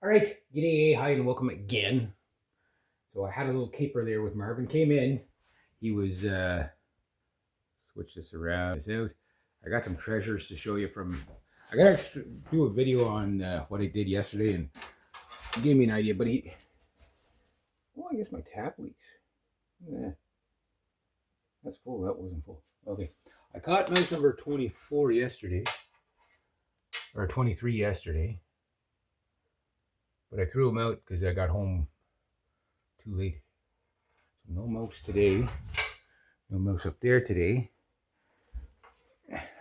All right, g'day, hi, and welcome again. So I had a little caper there with Marvin. Came in, he was switch this around, this out. I got some treasures to show you from. I gotta do a video on what I did yesterday, and he gave me an idea. But I guess my tap leaks. Yeah, that's full. That wasn't full. Okay, I caught mouse number 24 yesterday, or 23 yesterday, but I threw him out because I got home too late. So no mouse today. No mouse up there today.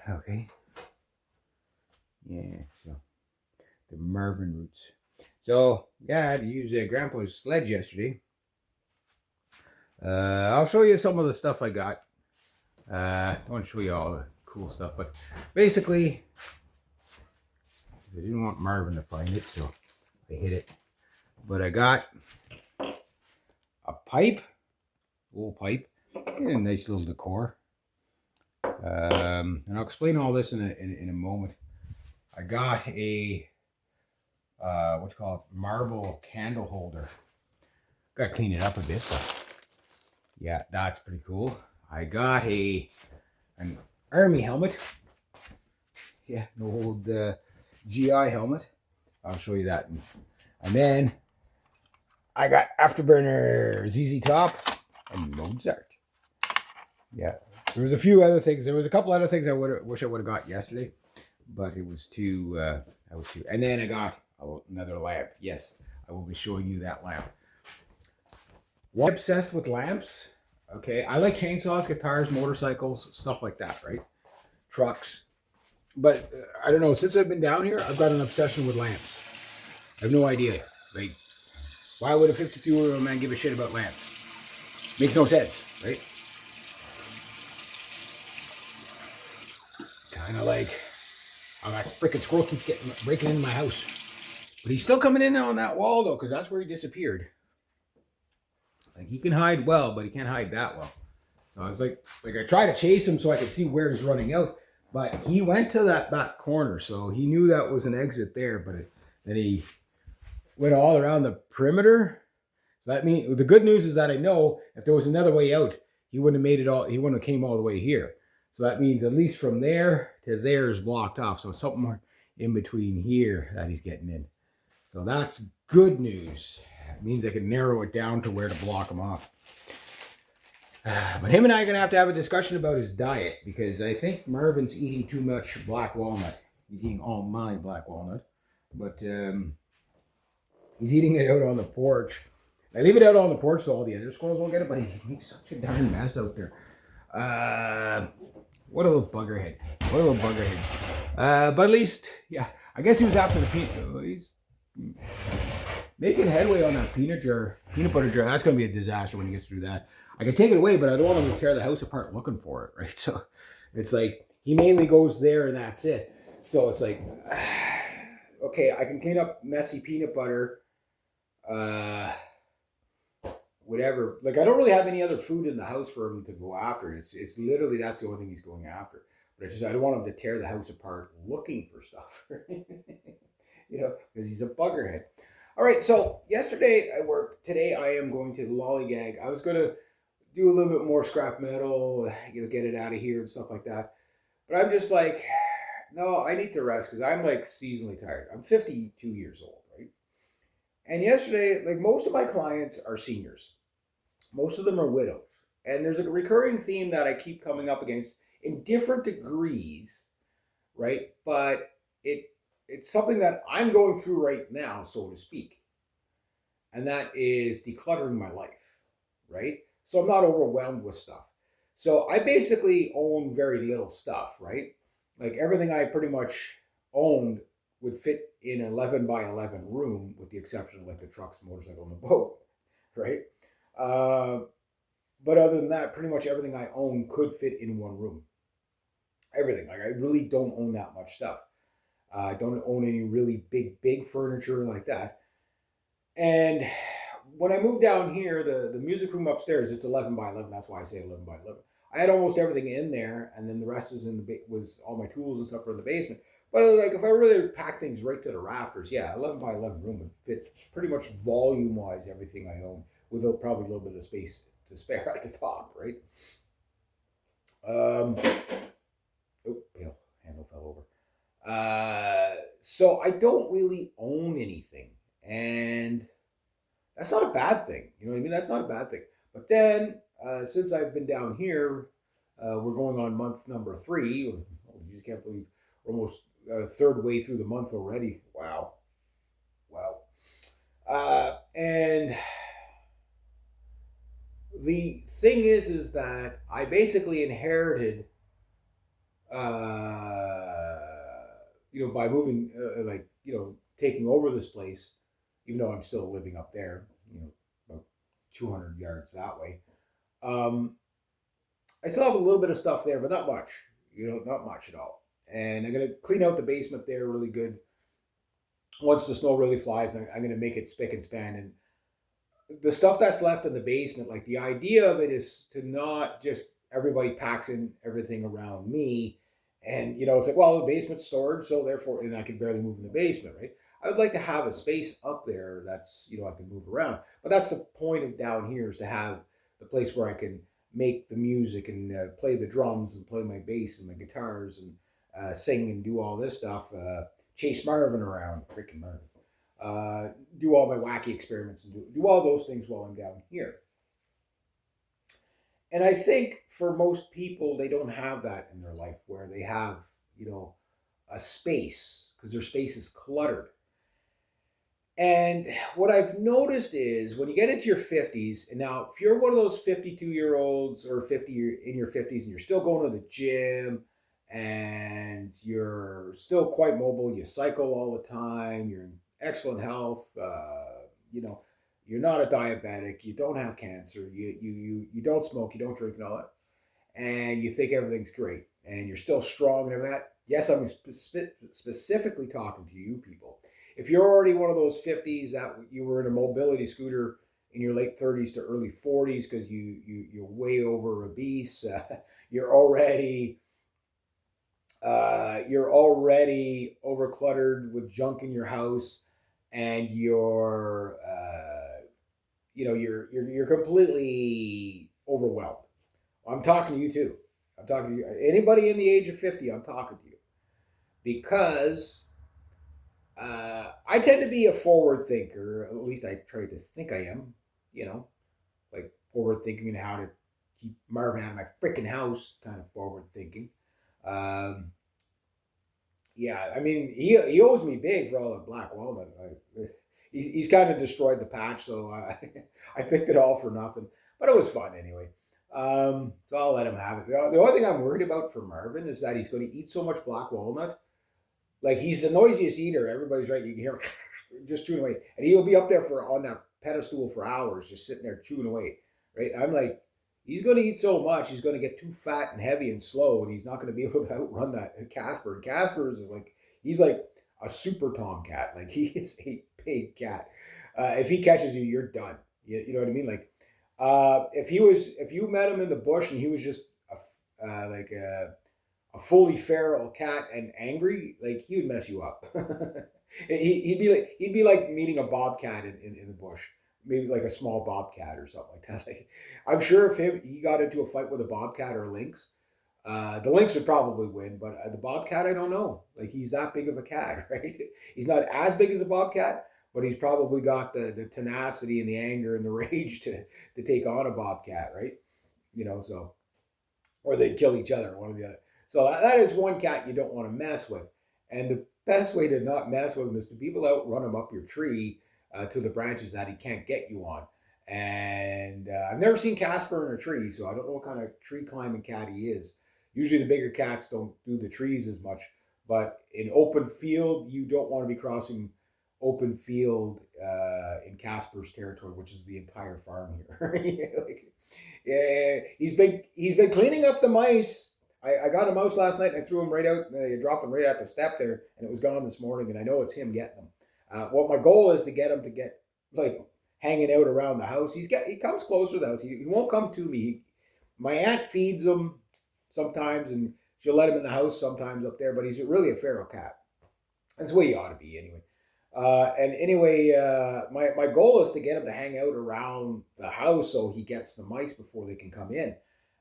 Okay. Yeah, so the Marvin roots. So, yeah, I had to use Grandpa's sledge yesterday. I'll show you some of the stuff I got. I don't want to show you all the cool stuff, but basically, I didn't want Marvin to find it, so I hid it. But I got a pipe, old pipe, and a nice little decor. And I'll explain all this in a moment. I got a what's called marble candle holder. Got to clean it up a bit, but yeah, that's pretty cool. I got an army helmet. Yeah, an old GI helmet. I'll show you that. And then I got Afterburner ZZ Top and Mozart. Yeah, there was a few other things. There was a couple other things I wish I would have got yesterday, but it was too. And then I got another lamp. Yes, I will be showing you that lamp. I'm obsessed with lamps. Okay, I like chainsaws, guitars, motorcycles, stuff like that, right? Trucks. But I don't know, since I've been down here, I've got an obsession with lamps. I have no idea. Like, why would a 52-year-old man give a shit about lamps? Makes no sense, right? Kind of like, that freaking squirrel keeps breaking into my house. But he's still coming in on that wall, though, because that's where he disappeared. Like, he can hide well, but he can't hide that well. So I was like I tried to chase him so I could see where he's running out, but he went to that back corner, so he knew that was an exit there. But then he went all around the perimeter. So that means the good news is that I know if there was another way out, he wouldn't have made it all. He wouldn't have came all the way here. So that means at least from there to there is blocked off. So something more in between here that he's getting in. So that's good news. It means I can narrow it down to where to block him off. But him and I are going to have a discussion about his diet, because I think Marvin's eating too much black walnut. He's eating all my black walnut. But he's eating it out on the porch. I leave it out on the porch so all the other squirrels won't get it, but he makes such a darn mess out there. What a little buggerhead. But at least, yeah, I guess he was after the peanut. He's making headway on that peanut butter jar. That's going to be a disaster when he gets through that. I can take it away, but I don't want him to tear the house apart looking for it, right? So it's like he mainly goes there and that's it. So it's like, okay, I can clean up messy peanut butter, whatever. Like, I don't really have any other food in the house for him to go after. It's literally that's the only thing he's going after. But it's just I don't want him to tear the house apart looking for stuff, because he's a buggerhead. All right, so yesterday I worked. Today I am going to lollygag. I was going to do a little bit more scrap metal, get it out of here and stuff like that. But I'm just like, no, I need to rest because I'm like seasonally tired. I'm 52 years old, right? And yesterday, like, most of my clients are seniors. Most of them are widows. And there's a recurring theme that I keep coming up against in different degrees, right? But it's something that I'm going through right now, so to speak. And that is decluttering my life, right? So I'm not overwhelmed with stuff. So I basically own very little stuff, right? Like, everything I pretty much owned would fit in an 11 by 11 room, with the exception of like the trucks, motorcycle, and the boat, right? But other than that, pretty much everything I own could fit in one room. Everything. Like, I really don't own that much stuff. I don't own any really big furniture like that. And when I moved down here, the music room upstairs, it's 11 by 11. That's why I say 11 by 11. I had almost everything in there, and then the rest was was all my tools and stuff were in the basement. But like if I really pack things right to the rafters, yeah, 11 by 11 room would fit pretty much volume wise everything I own, without probably a little bit of space to spare at the top, right? Um, oh, handle fell over. So I don't really own anything, and that's not a bad thing. You know what I mean? That's not a bad thing. But then, since I've been down here, we're going on month number 3. Oh, you just can't believe we're almost third way through the month already. Wow, wow. And the thing is that I basically inherited, uh, by moving, taking over this place, even though I'm still living up there, about 200 yards that way. Um, I still have a little bit of stuff there, but not much. Not much at all. And I'm gonna clean out the basement there really good. Once the snow really flies, I'm gonna make it spick and span. And the stuff that's left in the basement, like the idea of it is to not just everybody packs in everything around me, and it's like, well, the basement's storage, so therefore, and I can barely move in the basement, right? I would like to have a space up there that's I can move around, but that's the point of down here, is to have the place where I can make the music and play the drums and play my bass and my guitars and sing and do all this stuff. Chase Marvin around, freaking Marvin. Do all my wacky experiments and do all those things while I'm down here. And I think for most people, they don't have that in their life where they have, a space, because their space is cluttered. And what I've noticed is when you get into your 50s, and now if you're one of those 52-year-olds or 50 in your 50s and you're still going to the gym and you're still quite mobile, you cycle all the time, you're in excellent health, you know, you're not a diabetic, you don't have cancer, you don't smoke, you don't drink and all that, and you think everything's great and you're still strong and everything that. Yes, I'm specifically talking to you people. If you're already one of those 50s that you were in a mobility scooter in your late 30s to early 40s because you're way over obese, you're already over cluttered with junk in your house, and you're completely overwhelmed. I'm talking to you too. I'm talking to you. Anybody in the age of 50, I'm talking to you because I tend to be a forward thinker. At least I try to think I am. Like forward thinking and how to keep Marvin out of my freaking house. Kind of forward thinking. Um, yeah, I mean he owes me big for all the black walnut. He's kind of destroyed the patch, so I picked it all for nothing. But it was fun anyway. So I'll let him have it. The only thing I'm worried about for Marvin is that he's going to eat so much black walnut. Like he's the noisiest eater. Everybody's right. You can hear him just chewing away, and he'll be up there on that pedestal for hours, just sitting there chewing away. Right? I'm like, he's going to eat so much, he's going to get too fat and heavy and slow, and he's not going to be able to outrun that Casper. And Casper is like, he's like a super tomcat. Like he is a big cat. If he catches you, you're done. You know what I mean? Like, if you met him in the bush and he was just a fully feral cat and angry, like he would mess you up. He'd be like meeting a bobcat in the bush, maybe like a small bobcat or something like that. Like, I'm sure if he got into a fight with a bobcat or a lynx, the lynx would probably win, but the bobcat, I don't know. Like he's that big of a cat, right? He's not as big as a bobcat, but he's probably got the tenacity and the anger and the rage to take on a bobcat, right? So, or they kill each other, one or the other. So that is one cat you don't want to mess with. And the best way to not mess with him is to people outrun him up your tree to the branches that he can't get you on. And I've never seen Casper in a tree, so I don't know what kind of tree climbing cat he is. Usually the bigger cats don't do the trees as much, but in open field, you don't want to be crossing open field in Casper's territory, which is the entire farm here. Yeah, he's been cleaning up the mice. I got a mouse last night and I threw him right out. I dropped him right at the step there, and it was gone this morning. And I know it's him getting them. What my goal is to get him to get like hanging out around the house. He comes closer to the house. He won't come to me. My aunt feeds him sometimes, and she'll let him in the house sometimes up there. But he's really a feral cat. That's the way you ought to be anyway. And anyway, my goal is to get him to hang out around the house so he gets the mice before they can come in.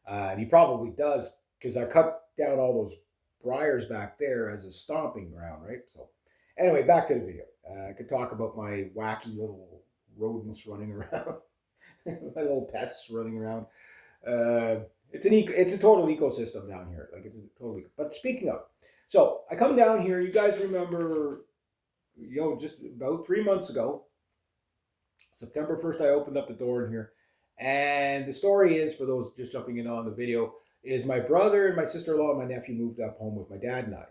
And he probably does because I cut down all those briars back there as a stomping ground, right? So anyway, back to the video. I could talk about my wacky little rodents running around, my little pests running around. It's a total ecosystem down here. Like it's a totally. But speaking of, so I come down here. You guys remember, just about 3 months ago, September 1st, I opened up the door in here, and the story is, for those just jumping in on the video, is my brother and my sister-in-law and my nephew moved up home with my dad and I.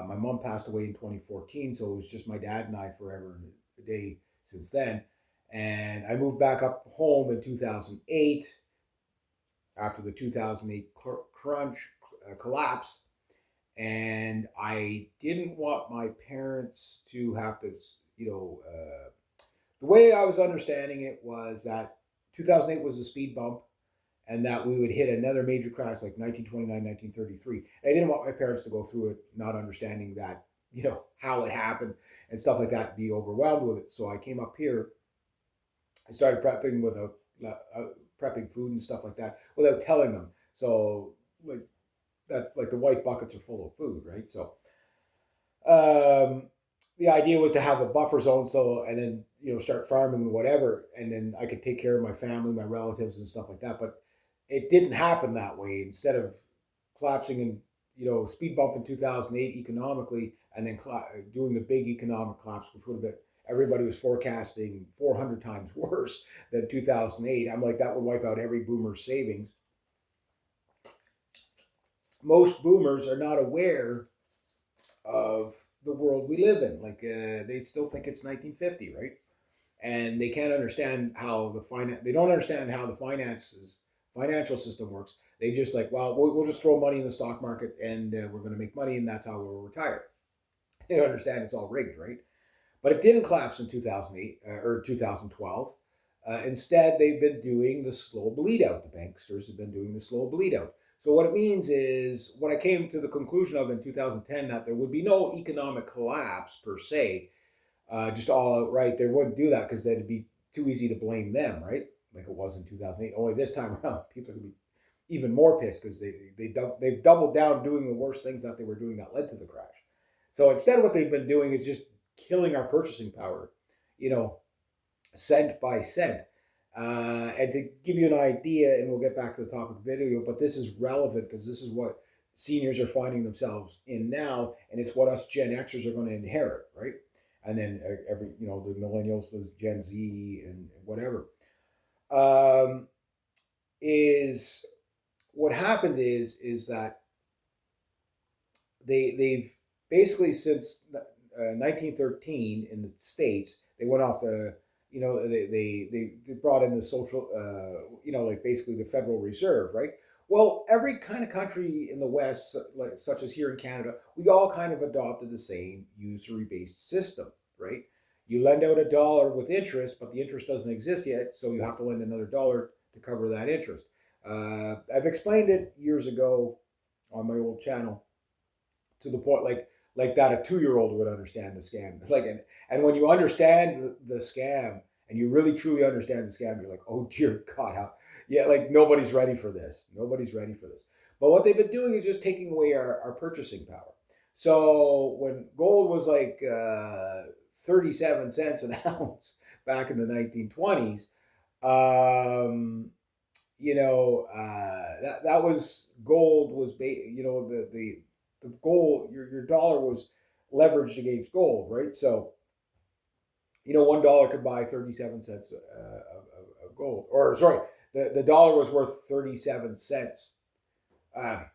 My mom passed away in 2014, so it was just my dad and I forever and a day since then. And I moved back up home in 2008 after the 2008 crunch collapse. And I didn't want my parents to have to, the way I was understanding it was that 2008 was a speed bump and that we would hit another major crash like 1929, 1933. I didn't want my parents to go through it not understanding that, how it happened and stuff like that, be overwhelmed with it. So I came up here and started prepping prepping food and stuff like that without telling them. So like that, like the white buckets are full of food, right? So the idea was to have a buffer zone, so and then start farming whatever, and then I could take care of my family, my relatives, and stuff like that. But it didn't happen that way. Instead of collapsing in speed bump in 2008 economically, and then doing the big economic collapse, which would have been everybody was forecasting 400 times worse than 2008. I'm like, that would wipe out every boomer's savings. Most boomers are not aware of the world we live in. Like they still think it's 1950, right? And they can't understand how they don't understand how the financial system works. They just like, well, we'll just throw money in the stock market and we're going to make money and that's how we'll retire. They don't understand it's all rigged, right? But it didn't collapse in 2008 or 2012. Instead, they've been doing the slow bleed out. The banksters have been doing the slow bleed out. So what it means is, what I came to the conclusion of in 2010, that there would be no economic collapse per se, just all outright. They wouldn't do that because that'd be too easy to blame them, right? Like it was in 2008. Only this time around, people are going to be even more pissed because they've doubled down doing the worst things that they were doing that led to the crash. So instead, what they've been doing is just killing our purchasing power, cent by cent. And to give you an idea, and we'll get back to the topic of video, but this is relevant because this is what seniors are finding themselves in now, and it's what us Gen Xers are going to inherit, right? And then the millennials, those Gen Z and whatever. Is what happened is that they've basically since 1913 in the States, they went off the they brought in the social, like basically the Federal Reserve, right? Well, every kind of country in the West, like such as here in Canada, we all kind of adopted the same usury-based system, right? You lend out $1 with interest, but the interest doesn't exist yet, so you have to lend another $1 to cover that interest. I've explained it years ago on my old channel to the point like that a 2-year-old would understand the scam. It's like, and when you understand the scam and you really truly understand the scam, you're like, oh dear God, like nobody's ready for this. Nobody's ready for this. But what they've been doing is just taking away our purchasing power. So when gold was like 37 cents an ounce back in the 1920s, that was gold was the gold, your dollar was leveraged against gold, right? So, $1 could buy 37 cents of gold. Or sorry, the dollar was worth 37 cents, or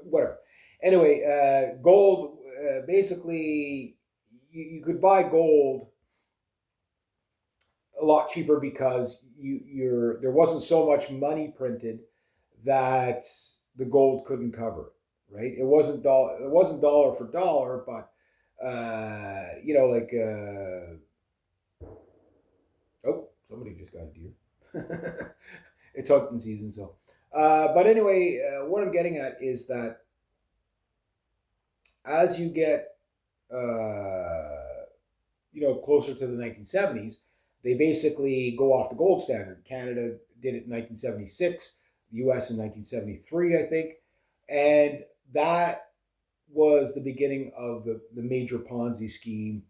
whatever. Anyway, gold basically you could buy gold a lot cheaper because there wasn't so much money printed that the gold couldn't cover it. Right, it wasn't dollar for dollar, but oh, somebody just got a deer. It's hunting season, so. But anyway, what I'm getting at is that as you get closer to the 1970s, they basically go off the gold standard. Canada did it in 1976, the US in 1973, I think. And that was the beginning of the major Ponzi scheme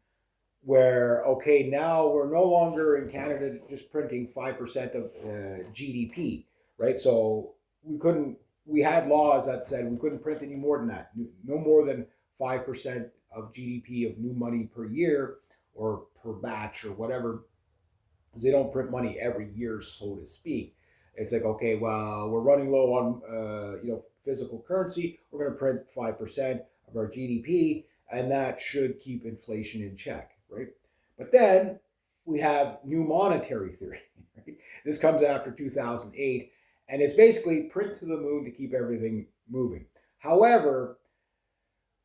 where, okay, now we're no longer in Canada just printing 5% of GDP, right? So we had laws that said we couldn't print any more than that, no more than 5% of GDP of new money per year or per batch or whatever, because they don't print money every year, so to speak. It's like, okay, well, we're running low on physical currency. We're going to print 5% of our GDP, and that should keep inflation in check, right? But then we have new monetary theory. Right? This comes after 2008, and it's basically print to the moon to keep everything moving. However,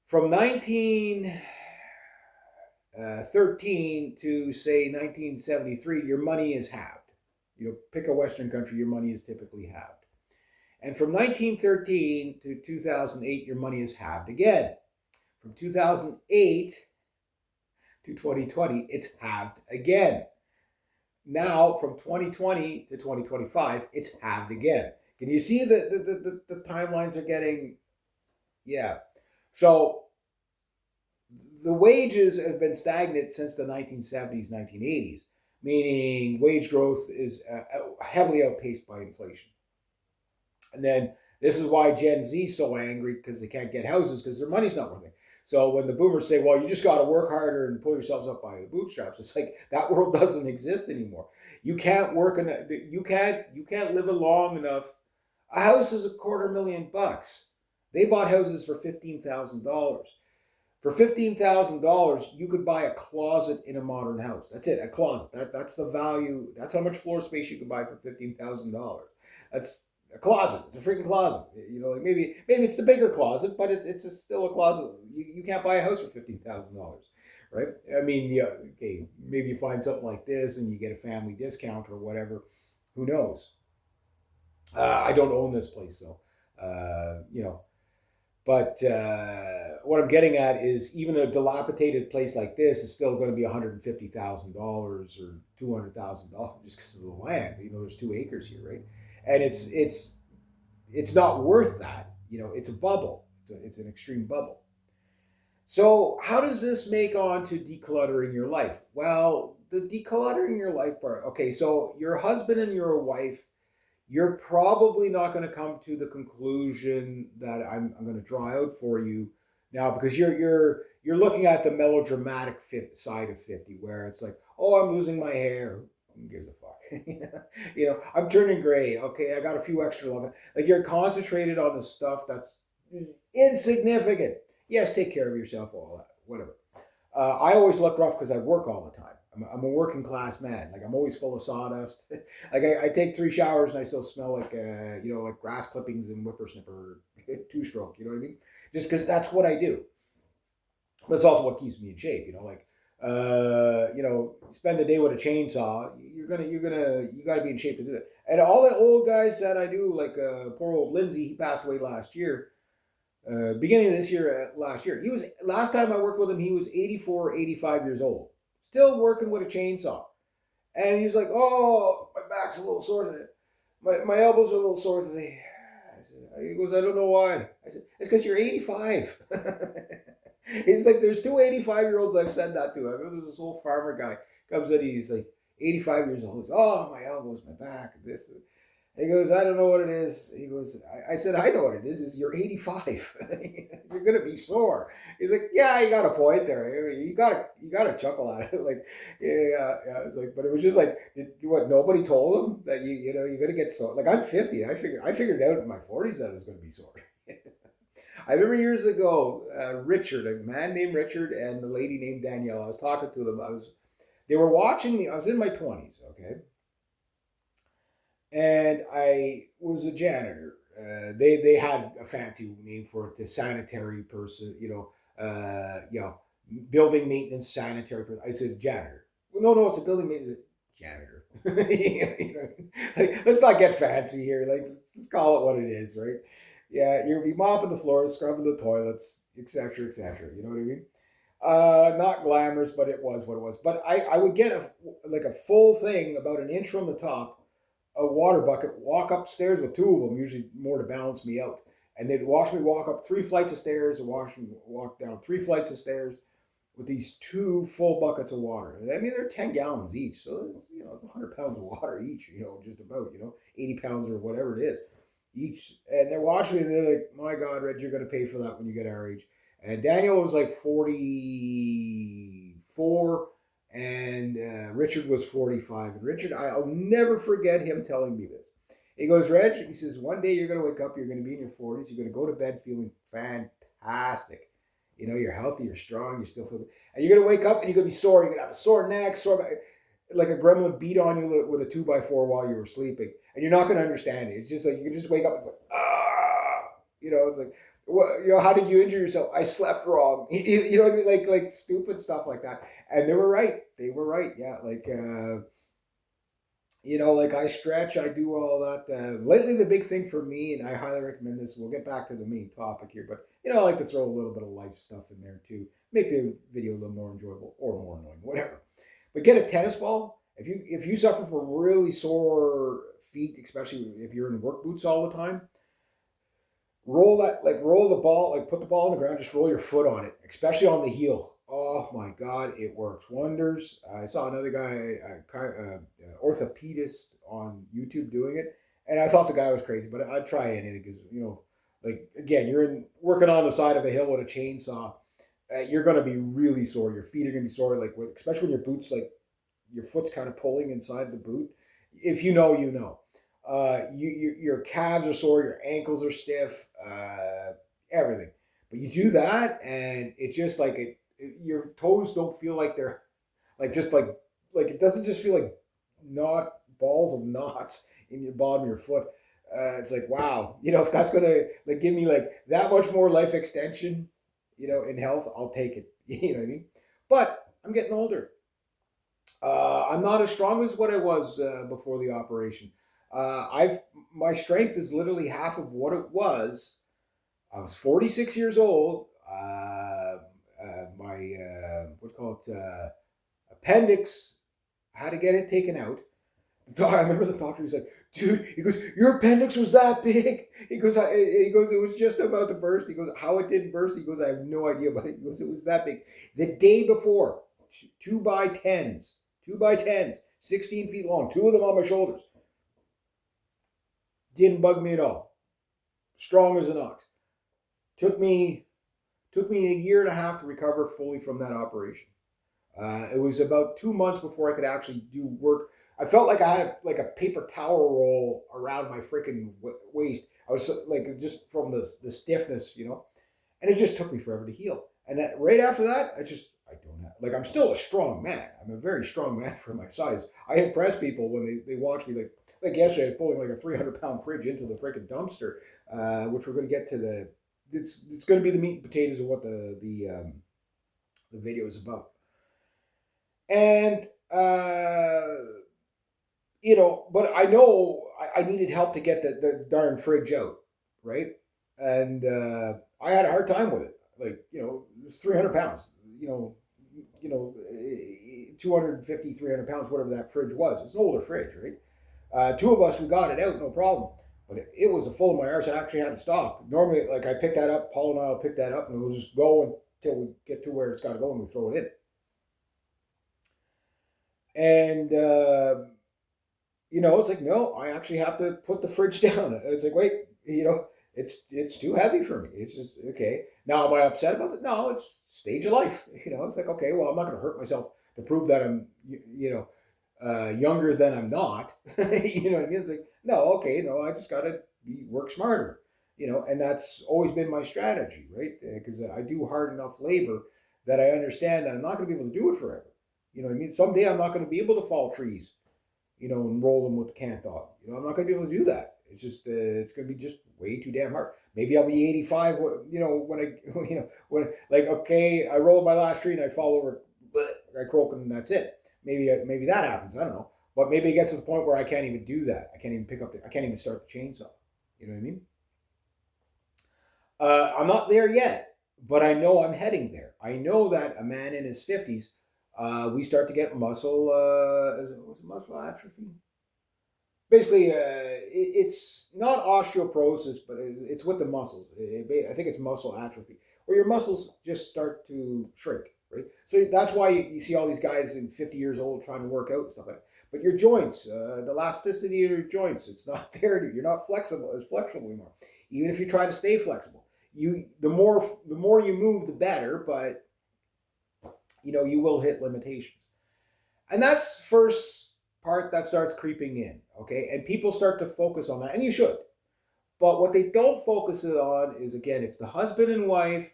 from 1913 to say 1973, your money is halved. Pick a Western country, your money is typically halved. And from 1913 to 2008, your money is halved again. From 2008 to 2020, it's halved again. Now, from 2020 to 2025, it's halved again. Can you see the timelines are getting, yeah. So the wages have been stagnant since the 1970s, 1980s, meaning wage growth is heavily outpaced by inflation. And then this is why Gen Z is so angry, because they can't get houses because their money's not working. So when the boomers say, well, you just got to work harder and pull yourselves up by the bootstraps, it's like that world doesn't exist anymore. You can't work you can't live long enough. A house is $250,000. They bought houses for $15,000. For $15,000, you could buy a closet in a modern house. That's it, a closet. That's the value. That's how much floor space you could buy for $15,000. That's a closet. It's a freaking closet. Maybe it's the bigger closet, but it's still a closet. You can't buy a house for $15,000, right? I mean, yeah, okay, maybe you find something like this and you get a family discount or whatever. Who knows? I don't own this place, so But what I'm getting at is even a dilapidated place like this is still going to be $150,000 or $200,000 just because of the land. There's 2 acres here, right? And it's not worth that. It's a bubble. It's an extreme bubble. So how does this make on to decluttering your life? Well, the decluttering your life part. Okay, so your husband and your wife, you're probably not going to come to the conclusion that I'm going to draw out for you now, because you're looking at the melodramatic side of 50, where it's like, oh, I'm losing my hair. Who gives a fuck? I'm turning gray. Okay, I got a few extra love. Like, you're concentrated on the stuff that's insignificant. Yes, take care of yourself, all that, whatever. I always look rough because I work all the time. I'm a working class man. Like, I'm always full of sawdust. Like, I take 3 showers and I still smell like like grass clippings and whippersnipper 2-stroke. You know what I mean? Just because that's what I do. But it's also what keeps me in shape. Spend the day with a chainsaw. You got to be in shape to do it. And all the old guys that I do, like poor old Lindsay, he passed away last year. Beginning of this year, last year. Last time I worked with him, he was 84, 85 years old. Still working with a chainsaw. And he's like, oh, my back's a little sore today. My elbows are a little sore today. He goes, I don't know why. I said, it's because you're 85. He's like, there's 2 85-year-olds I've said that to. I remember this old farmer guy comes in, he's like 85 years old. He's, oh, my elbows, my back, this. He goes, I don't know what it is. He goes, I said, I know what it is you're 85. You're going to be sore. He's like, yeah, you got a point there. You got to chuckle at it. Like, yeah. It's like, but it was just like, nobody told him that you're going to get sore. Like, I'm 50. I figured out in my 40s that I was going to be sore. I remember years ago, Richard, a man named Richard and the lady named Danielle, I was talking to them. They were watching me. I was in my 20s, okay? And I was a janitor. They had a fancy name for it, the sanitary person, building maintenance sanitary person. I said janitor. Well, no, it's a building maintenance janitor. Let's not get fancy here. Like, let's call it what it is, right? Yeah, you'll be mopping the floors, scrubbing the toilets, etc., etc. You know what I mean? Not glamorous, but it was what it was. But I would get a full thing about an inch from the top, a water bucket, walk upstairs with two of them, usually more to balance me out. And they'd watch me walk up 3 flights of stairs and watch me walk down 3 flights of stairs with these two full buckets of water. I mean, they're 10 gallons each. So it's 100 pounds of water each, just about, 80 pounds or whatever it is each. And they're watching me and they're like, my God, Reg, you're going to pay for that when you get our age. And Daniel was like 44 and Richard was 45. And Richard, I'll never forget him telling me this. He goes, Reg, he says, one day you're going to wake up, you're going to be in your 40s, you're going to go to bed feeling fantastic. You're healthy, you're strong, you're still feeling, and you're going to wake up and you're going to be sore. You're going to have a sore neck, sore back, like a gremlin beat on you with a 2x4 while you were sleeping. And you're not going to understand it. It's just like, you can just wake up and it's like, it's like, well, how did you injure yourself? I slept wrong. You know what I mean? Like stupid stuff like that. And they were right. They were right. Yeah. Like I stretch, I do all that. Lately, the big thing for me, and I highly recommend this, we'll get back to the main topic here, but I like to throw a little bit of life stuff in there too, make the video a little more enjoyable or more annoying, whatever. But get a tennis ball. If you suffer from really sore feet, especially if you're in work boots all the time, roll the ball, put the ball on the ground, just roll your foot on it, especially on the heel. Oh my God, it works wonders. I saw another guy, orthopedist on YouTube doing it, and I thought the guy was crazy, but I'd try it because, again, you're working on the side of a hill with a chainsaw. You're going to be really sore. Your feet are going to be sore, especially when your boots, your foot's kind of pulling inside the boot. If you know, you know. Your calves are sore, your ankles are stiff, everything. But you do that, and it's just your toes don't feel like they're it doesn't just feel like balls of knots in your bottom of your foot. It's like, wow, if that's gonna give me that much more life extension, in health, I'll take it. You know what I mean? But I'm getting older. I'm not as strong as what I was before the operation. My strength is literally half of what it was. I was 46 years old. My appendix, I had to get it taken out. I remember the doctor was like, dude, he goes, your appendix was that big. He goes, it was just about to burst. He goes, how it didn't burst? He goes, I have no idea, but he goes, it was that big. The day before, 2x10s, 16 feet long, two of them on my shoulders. Didn't bug me at all. Strong as an ox. Took me a year and a half to recover fully from that operation. It was about 2 months before I could actually do work. I felt like I had a paper towel roll around my freaking waist. I was just from the stiffness, and it just took me forever to heal. And that right after that, I don't have, I'm still a strong man. I'm a very strong man for my size. I impress people when they watch me. Like yesterday, I was pulling a 300-pound fridge into the freaking dumpster, which we're going to get to it's going to be the meat and potatoes of what the video is about. And but I know I needed help to get the darn fridge out, right? And I had a hard time with it. It was 300 pounds. 250, 300 pounds, whatever that fridge was. It's an older fridge, right? Two of us, we got it out, no problem. But it was full of my arse. I actually had to stop. Normally, I pick that up, Paul and I will pick that up, and we'll just go until we get to where it's got to go, and we throw it in. And it's like, no, I actually have to put the fridge down. It's like, wait, it's too heavy for me. It's just okay. Now, am I upset about it? No, it's stage of life. It's like, okay, well, I'm not going to hurt myself to prove that I'm, younger than I'm not. What I mean? It's like, no, okay, no, I just got to work smarter. And that's always been my strategy, right? Because I do hard enough labor that I understand that I'm not going to be able to do it forever. You know what I mean? Someday I'm not going to be able to fall trees, and roll them with the cant dog. I'm not going to be able to do that. It's just, it's going to be just way too damn hard. Maybe I'll be 85, when okay, I rolled my last tree and I fall over, I croak and that's it. Maybe that happens. I don't know. But maybe it gets to the point where I can't even do that. I can't even start the chainsaw. You know what I mean? I'm not there yet. but I know I'm heading there. I know that a man in his 50s, we start to get muscle, was it muscle atrophy? Basically, it's not osteoporosis, but it's with the muscles. I think it's muscle atrophy, where your muscles just start to shrink, right? So that's why you see all these guys in 50 years old trying to work out and stuff like that. But your joints, the elasticity of your joints, it's not there. You're not flexible as flexible anymore. Even if you try to stay flexible, the more you move, the better. But you will hit limitations, and that's first part that starts creeping in. Okay, and people start to focus on that, and you should. But what they don't focus it on is, again, it's the husband and wife.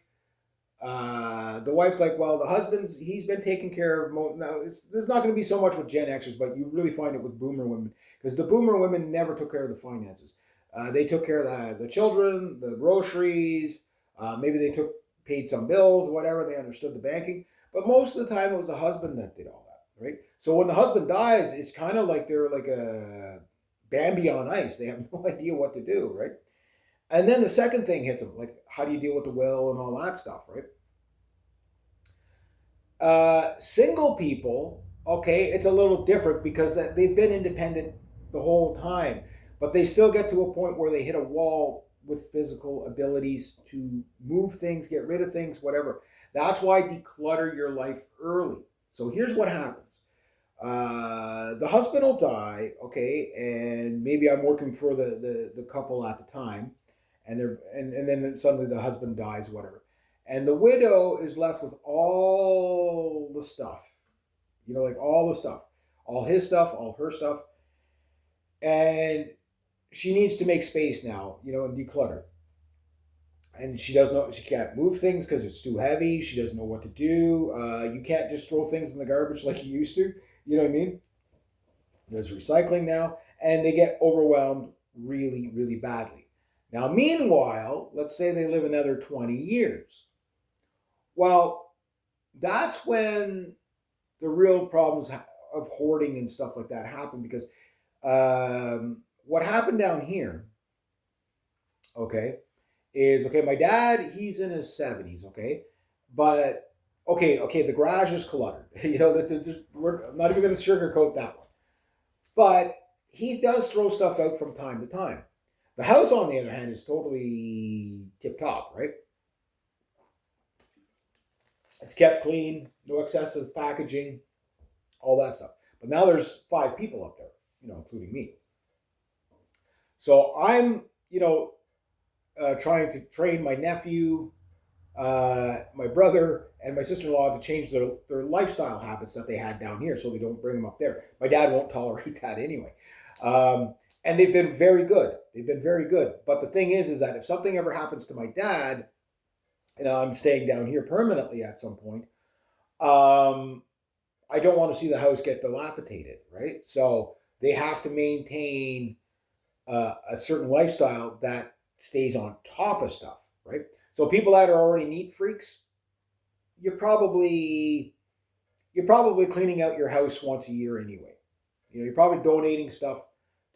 The wife's like, well, the husband's he's been taking care of. Now, there's not going to be so much with Gen Xers, but you really find it with Boomer women, because the Boomer women never took care of the finances. They took care of the children, the groceries. Maybe they paid some bills, whatever. They understood the banking, but most of the time it was the husband that did all that, right? So when the husband dies, it's kind of like they're like a Bambi on ice. They have no idea what to do, right? And then the second thing hits them, like how do you deal with the will and all that stuff, right? Single people, okay, it's a little different because they've been independent the whole time, but they still get to a point where they hit a wall with physical abilities to move things, get rid of things, whatever. That's why declutter your life early. So here's what happens. The husband will die, okay, and maybe I'm working for the couple at the time, and then suddenly the husband dies, whatever, and the widow is left with all the stuff, like all the stuff, all his stuff, all her stuff, and she needs to make space now, and declutter. And she can't move things because it's too heavy. She doesn't know what to do. You can't just throw things in the garbage like you used to. You know what I mean? There's recycling now, and they get overwhelmed really, really badly. Now, meanwhile, let's say they live another 20 years. Well, that's when the real problems of hoarding and stuff like that happen, because what happened down here, okay, is, okay, my dad, he's in his 70s, okay, but okay, the garage is cluttered. I'm not even going to sugarcoat that one. But he does throw stuff out from time to time. The house, on the other hand, is totally tip top, right? It's kept clean, no excessive packaging, all that stuff. But now there's 5 people up there, including me. So I'm, trying to train my nephew, my brother, and my sister-in-law to change their lifestyle habits that they had down here, so they don't bring them up there. My dad won't tolerate that anyway. And they've been very good. They've been very good. But the thing is that if something ever happens to my dad, and I'm staying down here permanently at some point, I don't want to see the house get dilapidated, right? So they have to maintain a certain lifestyle that stays on top of stuff, right? So people that are already neat freaks, you're probably cleaning out your house once a year anyway. You're probably donating stuff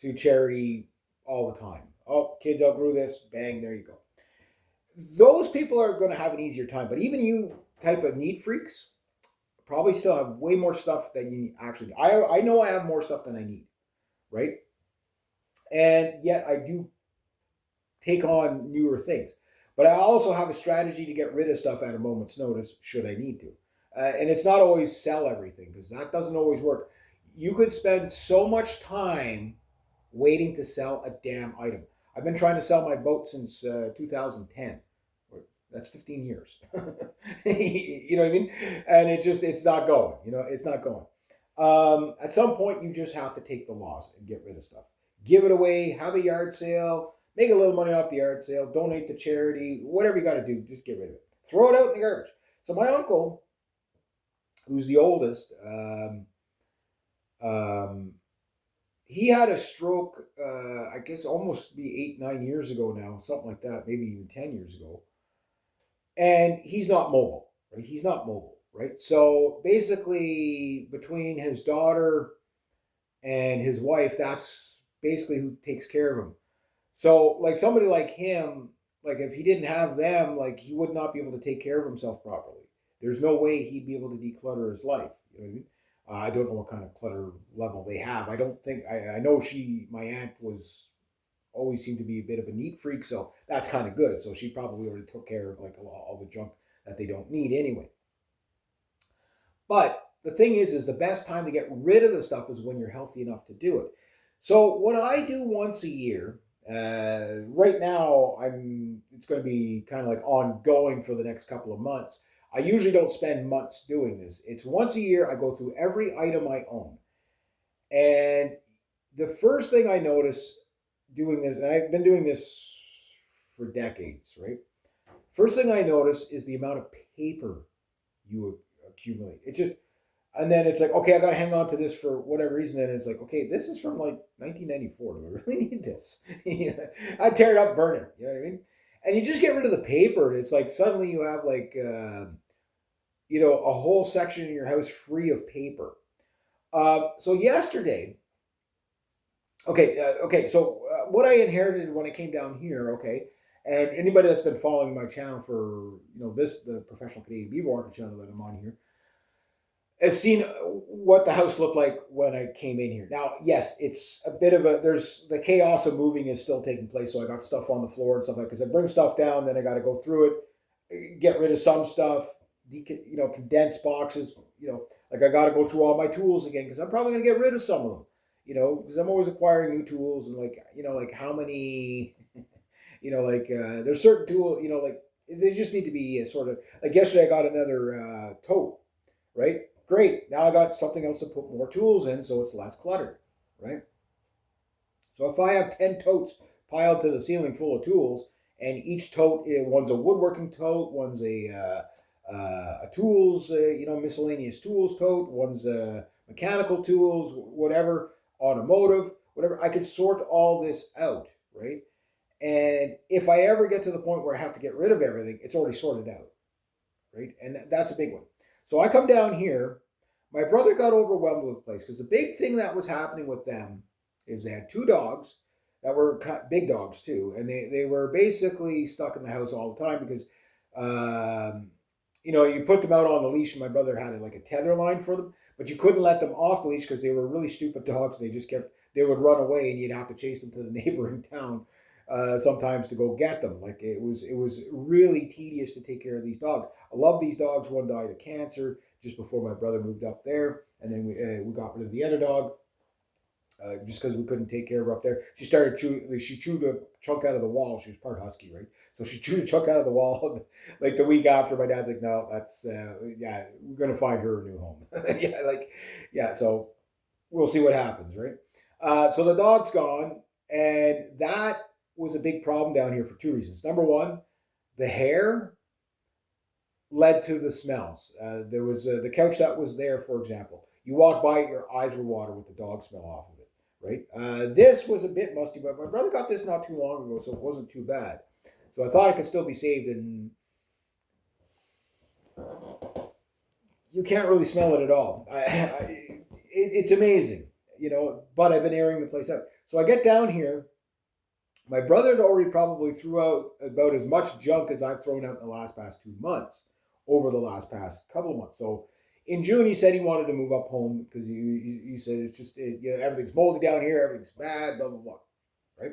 to charity all the time. Oh, kids outgrew this, bang, there you go. Those people are going to have an easier time, but even you type of neat freaks probably still have way more stuff than you actually. I know I have more stuff than I need, right? And yet I do take on newer things. But I also have a strategy to get rid of stuff at a moment's notice should I need to. And it's not always sell everything, because that doesn't always work. You could spend so much time waiting to sell a damn item. I've been trying to sell my boat since 2010. That's 15 years. You know what I mean? And it's not going. It's not going. At some point, you just have to take the loss and get rid of stuff. Give it away, have a yard sale, make a little money off the yard sale, donate to charity, whatever you got to do, just get rid of it. Throw it out in the garbage. So my uncle, who's the oldest, he had a stroke, I guess almost be 8, 9 years ago now, something like that, maybe even 10 years ago. And he's not mobile, right? He's not mobile, right? So basically, between his daughter and his wife, that's basically who takes care of him. So, like somebody like him, like if he didn't have them, like he would not be able to take care of himself properly. There's no way he'd be able to declutter his life. You know what I mean? I don't know what kind of clutter level they have. I don't think I know my aunt was always seemed to be a bit of a neat freak, so that's kind of good. So she probably already took care of like all the junk that they don't need anyway. But the thing is the best time to get rid of the stuff is when you're healthy enough to do it. So what I do once a year, right now it's going to be kind of like ongoing for the next couple of months. I usually don't spend months doing this. It's once a year. I go through every item I own, and the first thing I notice doing this, and I've been doing this for decades, right? First thing I notice is the amount of paper you accumulate. It just, and then it's like, okay, I got to hang on to this for whatever reason. And it's like, okay, this is from like 1994. Do I really need this? I tear it up, burn it. You know what I mean? And you just get rid of the paper. And it's like suddenly you have like, a whole section in your house free of paper. So yesterday, so what I inherited when I came down here, okay, and anybody that's been following my channel for, the Professional Canadian Beaver Walker channel that I'm on here, has seen what the house looked like when I came in here. Now, yes, it's a bit of there's the chaos of moving is still taking place. So I got stuff on the floor and stuff like, because I bring stuff down, then I got to go through it, get rid of some stuff, condense boxes, like I got to go through all my tools again, because I'm probably going to get rid of some of them, because I'm always acquiring new tools, and like how many, there's certain tools, like they just need to be sort of, like yesterday I got another tote, right? Great. Now I got something else to put more tools in, so it's less cluttered, right? So if I have 10 totes piled to the ceiling full of tools, and each tote, one's a woodworking tote, one's a tools, miscellaneous tools tote, one's mechanical tools, whatever, automotive, whatever, I can sort all this out, right? And if I ever get to the point where I have to get rid of everything, it's already sorted out, right? And that's a big one. So I come down here. My brother got overwhelmed with the place because the big thing that was happening with them is they had two dogs that were big dogs too, and they were basically stuck in the house all the time because, you put them out on the leash, and my brother had like a tether line for them, but you couldn't let them off the leash because they were really stupid dogs. They would run away, and you'd have to chase them to the neighboring town sometimes to go get them. Like it was really tedious to take care of these dogs. I love these dogs. One died of cancer just before my brother moved up there, and then we got rid of the other dog just because we couldn't take care of her up there. She chewed a chunk out of the wall. She was part husky, right? So she chewed a chunk out of the wall. Like the week after, my dad's like, no, that's we're gonna find her a new home. So we'll see what happens, right? So the dog's gone, and that was a big problem down here for two reasons. Number one, the hair led to the smells. There was the couch that was there, for example. You walk by it, your eyes were water with the dog smell off of it, right? This was a bit musty, but my brother got this not too long ago, so it wasn't too bad. So I thought it could still be saved, and you can't really smell it at all. It's amazing, but I've been airing the place out. So I get down here. My brother had already probably threw out about as much junk as I've thrown out in the past 2 months over the last past couple of months. So in June, he said he wanted to move up home because he said it's just, everything's moldy down here, everything's bad, blah, blah, blah, right?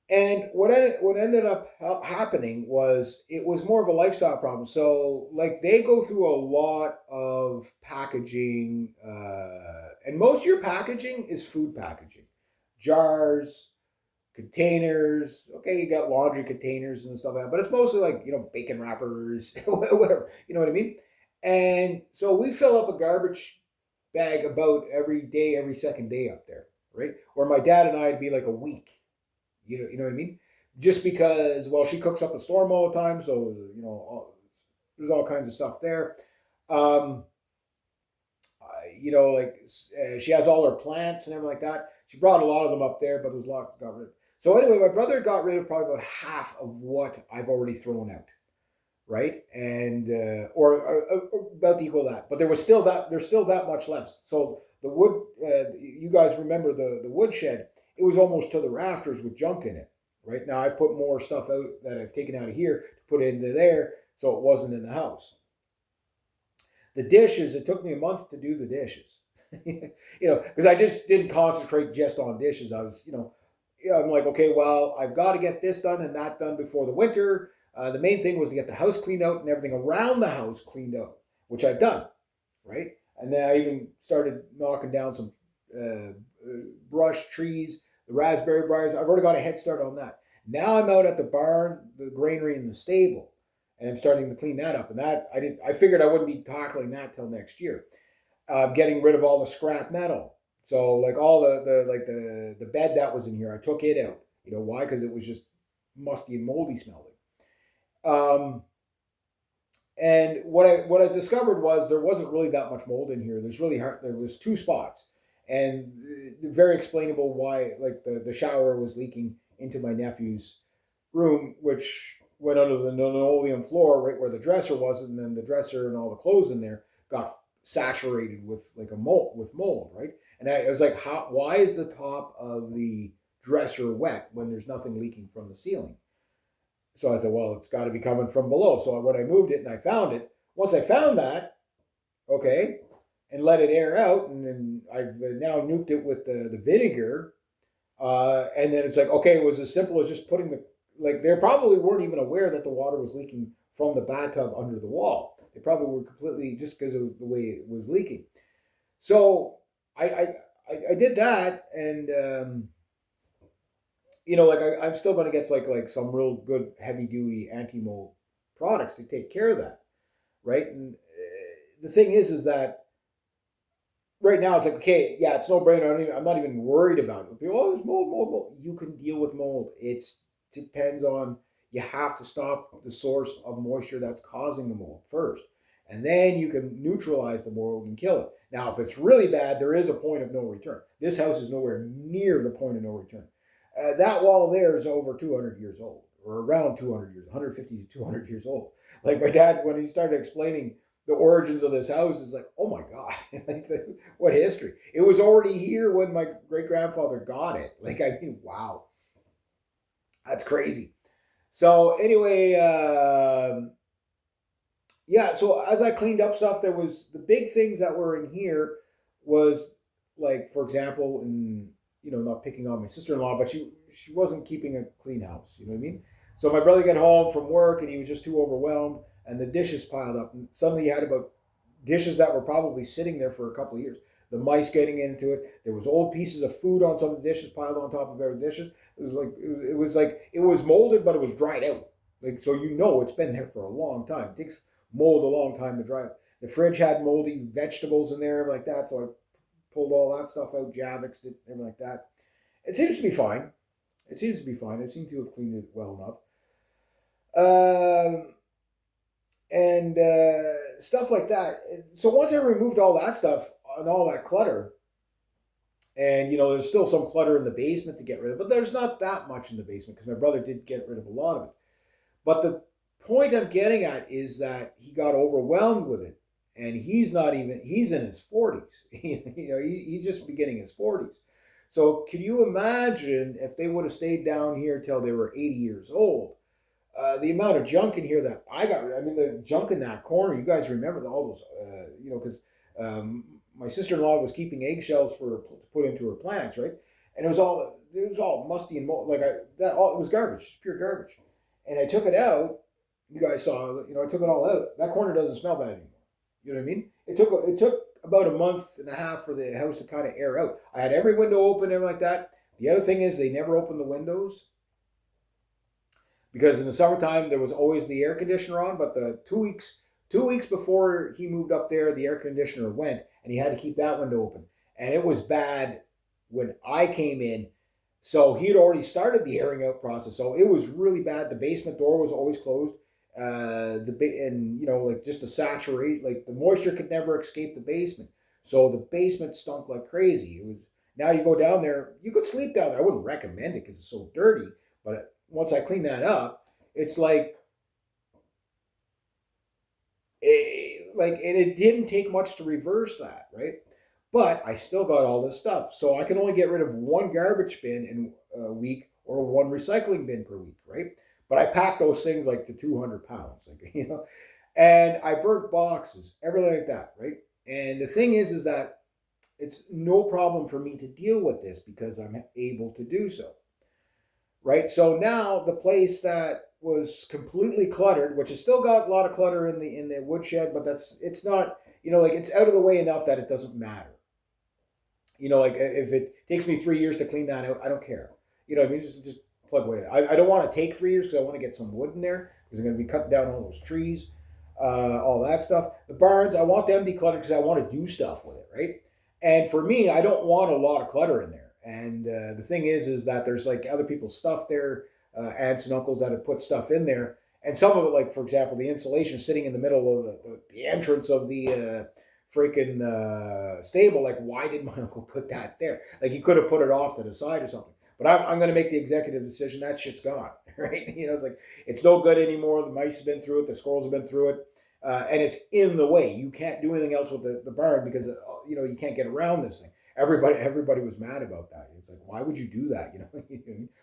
And what ended up happening was it was more of a lifestyle problem. So like they go through a lot of packaging, and most of your packaging is food packaging, jars, containers. Okay, you got laundry containers and stuff like that, but it's mostly like, bacon wrappers, whatever, you know what I mean? And so we fill up a garbage bag about every day, every second day up there, right? Where my dad and I'd be like a week, you know what I mean? Just because, well, she cooks up a storm all the time, so, there's all kinds of stuff there. She has all her plants and everything like that. She brought a lot of them up there, but there was a lot got rid of. So anyway, my brother got rid of probably about half of what I've already thrown out, right? And or about equal that. But there's still that much left. So the wood, you guys remember the woodshed? It was almost to the rafters with junk in it, right? Now I put more stuff out that I've taken out of here to put into there, so it wasn't in the house. The dishes, it took me a month to do the dishes. Because I just didn't concentrate just on dishes. I was, I'm like, okay, well, I've got to get this done and that done before the winter. The main thing was to get the house cleaned out and everything around the house cleaned out, which I've done, right? And then I even started knocking down some brush trees, the raspberry briars. I've already got a head start on that. Now I'm out at the barn, the granary, and the stable, and I'm starting to clean that up. And that I figured I wouldn't be tackling that till next year. Getting rid of all the scrap metal. So like all the bed that was in here, I took it out. You know why? Because it was just musty and moldy smelling. And what I discovered was there wasn't really that much mold in here. There was two spots, and very explainable why. Like the shower was leaking into my nephew's room, which went under the linoleum floor right where the dresser was, and then the dresser and all the clothes in there got saturated with like mold, right? And I was like, why is the top of the dresser wet when there's nothing leaking from the ceiling? So I said, well, it's got to be coming from below. So when I moved it and I found it, once I found that, okay, and let it air out, and then I've now nuked it with the vinegar, and then it's like, okay, it was as simple as just putting they probably weren't even aware that the water was leaking from the bathtub under the wall. They probably were completely just because of the way it was leaking. So I did that, and I'm still going to get like some real good heavy duty anti mold products to take care of that, right? And the thing is that right now it's like, okay, yeah, it's no brainer. I'm not even worried about it. People, there's mold. You can deal with mold. It depends on. You have to stop the source of moisture that's causing the mold first. And then you can neutralize the mold and kill it. Now, if it's really bad, there is a point of no return. This house is nowhere near the point of no return. That wall there is over 200 years old, or around 200 years, 150 to 200 years old. Like my dad, when he started explaining the origins of this house, is like, oh my God, what history. It was already here when my great-grandfather got it. Like, I mean, wow. That's crazy. So anyway, yeah. So as I cleaned up stuff, there was the big things that were in here was like, for example, not picking on my sister-in-law, but she wasn't keeping a clean house. You know what I mean? So my brother got home from work and he was just too overwhelmed, and the dishes piled up. And suddenly he had about dishes that were probably sitting there for a couple of years. The mice getting into it. There was old pieces of food on some of the dishes piled on top of other dishes. It was molded, but it was dried out. Like, so it's been there for a long time. It takes mold a long time to dry out. The fridge had moldy vegetables in there, like that. So I pulled all that stuff out, Javix, everything like that. It seems to be fine. I seem to have cleaned it well enough. And stuff like that. So once I removed all that stuff and all that clutter, and there's still some clutter in the basement to get rid of, but there's not that much in the basement because my brother did get rid of a lot of it. But the point I'm getting at is that he got overwhelmed with it, and he's in his 40s. He's just beginning his 40s. So can you imagine if they would have stayed down here till they were 80 years old? The amount of junk in here that I got, the junk in that corner, you guys remember all those, because my sister-in-law was keeping eggshells to put into her plants, right? And it was all musty and mold, it was garbage, pure garbage. And I took it out. You guys saw, I took it all out. That corner doesn't smell bad anymore. You know what I mean? It took about a month and a half for the house to kind of air out. I had every window open, everything like that. The other thing is they never opened the windows, because in the summertime there was always the air conditioner on, but the 2 weeks before he moved up there, the air conditioner went, and he had to keep that window open. And it was bad when I came in. So he had already started the airing out process. So it was really bad. The basement door was always closed. Just to saturate, like the moisture could never escape the basement. So the basement stunk like crazy. Now you go down there, you could sleep down there. I wouldn't recommend it because it's so dirty. But once I clean that up, it's like it didn't take much to reverse that, right? But I still got all this stuff. So I can only get rid of one garbage bin in a week, or one recycling bin per week, right? But I packed those things like to 200 pounds, like, and I burnt boxes, everything like that, right? And the thing is that it's no problem for me to deal with this because I'm able to do so, right? So now the place that was completely cluttered, which has still got a lot of clutter in the woodshed, but it's not, like it's out of the way enough that it doesn't matter. Like if it takes me 3 years to clean that out, I don't care. I mean, just plug away. I don't want to take 3 years because I want to get some wood in there because I'm going to be cutting down all those trees, all that stuff. The barns, I want them decluttered because I want to do stuff with it, right? And for me, I don't want a lot of clutter in there. And the thing is that there's like other people's stuff there, aunts and uncles that have put stuff in there, and some of it, like for example, the insulation sitting in the middle of the entrance of the freaking stable. Like, why did my uncle put that there? Like, he could have put it off to the side or something. But I'm going to make the executive decision. That shit's gone, right? It's like it's no good anymore. The mice have been through it. The squirrels have been through it, and it's in the way. You can't do anything else with the barn because you can't get around this thing. Everybody was mad about that. It's like, why would you do that?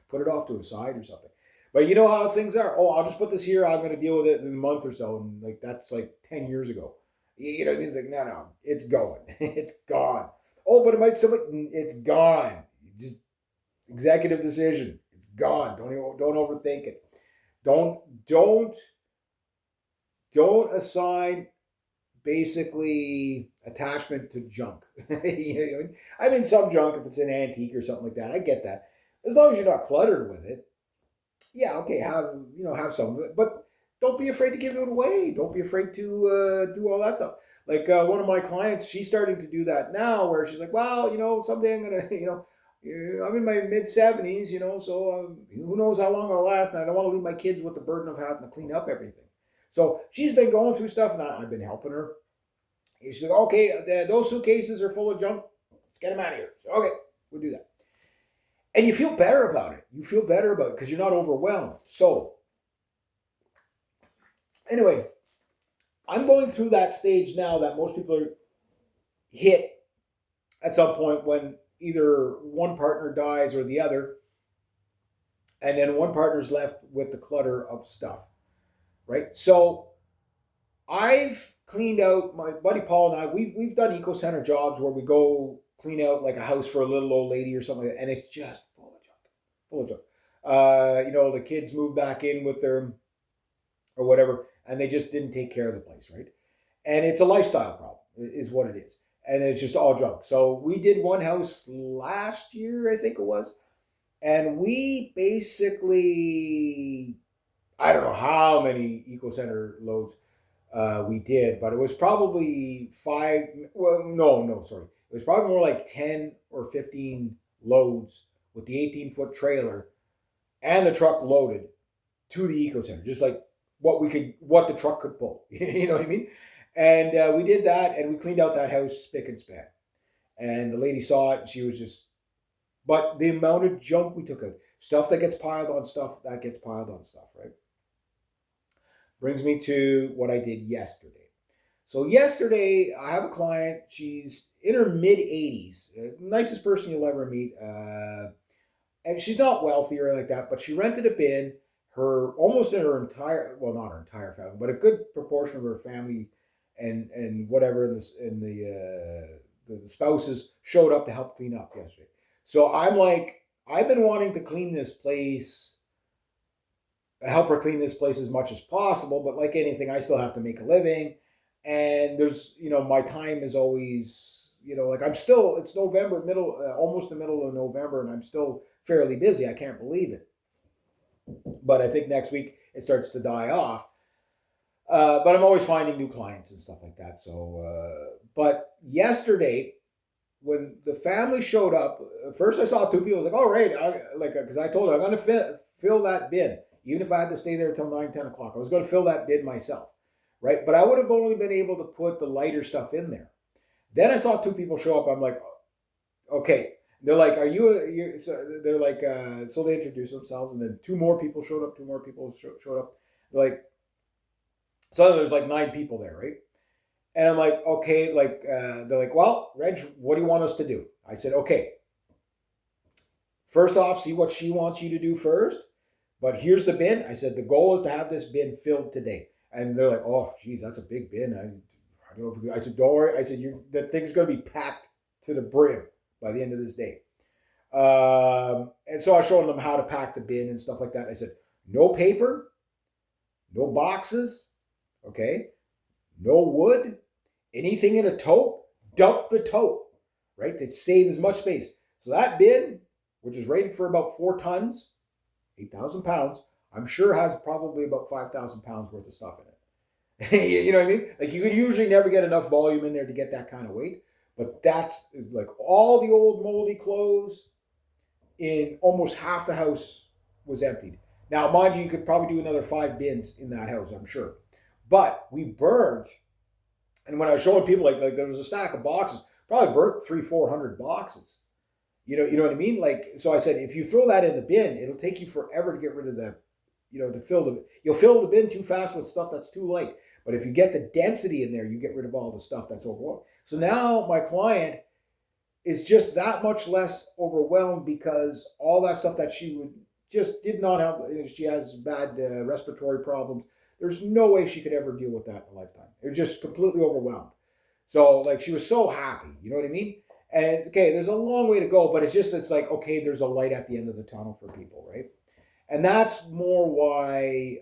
Put it off to a side or something. But you know how things are. Oh, I'll just put this here. I'm going to deal with it in a month or so. And like that's like 10 years ago. It's like, no, it's going. It's gone. Oh, but it might still be, it's gone. Just executive decision. It's gone. Don't overthink it. Don't assign basically attachment to junk. I mean, some junk, if it's an antique or something like that, I get that. As long as you're not cluttered with it, yeah, okay, have some of it, but don't be afraid to give it away. Don't be afraid to do all that stuff. Like one of my clients, she's starting to do that now, where she's like, well, someday I'm gonna, I'm in my mid 70s, so who knows how long I'll last, and I don't want to leave my kids with the burden of having to clean up everything. So she's been going through stuff, and I've been helping her. She's like, okay, those suitcases are full of junk. Let's get them out of here. So, okay, we'll do that. And you feel better about it. You feel better about it because you're not overwhelmed. So, anyway, I'm going through that stage now that most people are hit at some point when either one partner dies or the other, and then one partner's left with the clutter of stuff, right? So, I've cleaned out, my buddy Paul and I, we've done eco center jobs where we go clean out like a house for a little old lady or something like that, and it's just full of junk. The kids moved back in with their or whatever, and they just didn't take care of the place, right? And it's a lifestyle problem, is what it is, and it's just all junk. So we did one house last year, I think it was, and we basically, I don't know how many eco center loads we did, but it was probably five. Well, no, sorry. It was probably more like 10 or 15 loads with the 18-foot trailer and the truck loaded to the eco center, just like what the truck could pull. You know what I mean? And we did that, and we cleaned out that house spick and span. And the lady saw it, and she was just. But the amount of junk we took out, stuff that gets piled on stuff, right? Brings me to what I did yesterday. So yesterday, I have a client. She's in her mid-80s, nicest person you'll ever meet, and she's not wealthy or like that. But she rented a bin. Almost in her entire, well, not her entire family, but a good proportion of her family, and whatever the spouses showed up to help clean up yesterday. So I'm like, I've been wanting to clean this place, help her clean this place as much as possible. But like anything, I still have to make a living. And there's, my time is always, like it's November, almost the middle of November, and I'm still fairly busy. I can't believe it. But I think next week it starts to die off. But I'm always finding new clients and stuff like that. So, but yesterday, when the family showed up, first I saw two people. I was like, all right, because I told her I'm going to fill that bin. Even if I had to stay there until 9, 10 o'clock, I was going to fill that bin myself, right? But I would have only been able to put the lighter stuff in there. Then I saw two people show up. I'm like, okay. They're like, are you? So they're like, so they introduced themselves, and then two more people showed up. Showed up. They're like, so there's like 9 people there, right? And I'm like, okay, they're like, well, Reg, what do you want us to do? I said, okay. first off, see what she wants you to do first. But here's the bin. I said, the goal is to have this bin filled today. And they're like, oh, geez, that's a big bin. I don't know if I said, don't worry. I said, that thing's going to be packed to the brim by the end of this day. And so I was showing them how to pack the bin and stuff like that. I said, no paper, no boxes, okay, no wood, anything in a tote, dump the tote, right? To save as much space. So that bin, which is rated for about 4 tons, 8,000 pounds, I'm sure has probably about 5,000 pounds worth of stuff in it. You know what I mean? Like, you could usually never get enough volume in there to get that kind of weight. But that's like all the old moldy clothes in almost half the house was emptied. Now, mind you, you could probably do another 5 bins in that house, I'm sure. But we burned, and when I was showing people, like there was a stack of boxes, probably burnt 300-400 boxes. You know what I mean? Like, so I said, if you throw that in the bin, it'll take you forever to get rid of the, to fill the, you'll fill the bin too fast with stuff that's too light. But if you get the density in there, you get rid of all the stuff that's overwhelmed. So now my client is just that much less overwhelmed because all that stuff that she would just did not have, she has bad respiratory problems. There's no way she could ever deal with that in a lifetime. It was just completely overwhelmed. So like, she was so happy, you know what I mean? And it's okay, there's a long way to go, but it's like, okay, there's a light at the end of the tunnel for people, right? And that's more why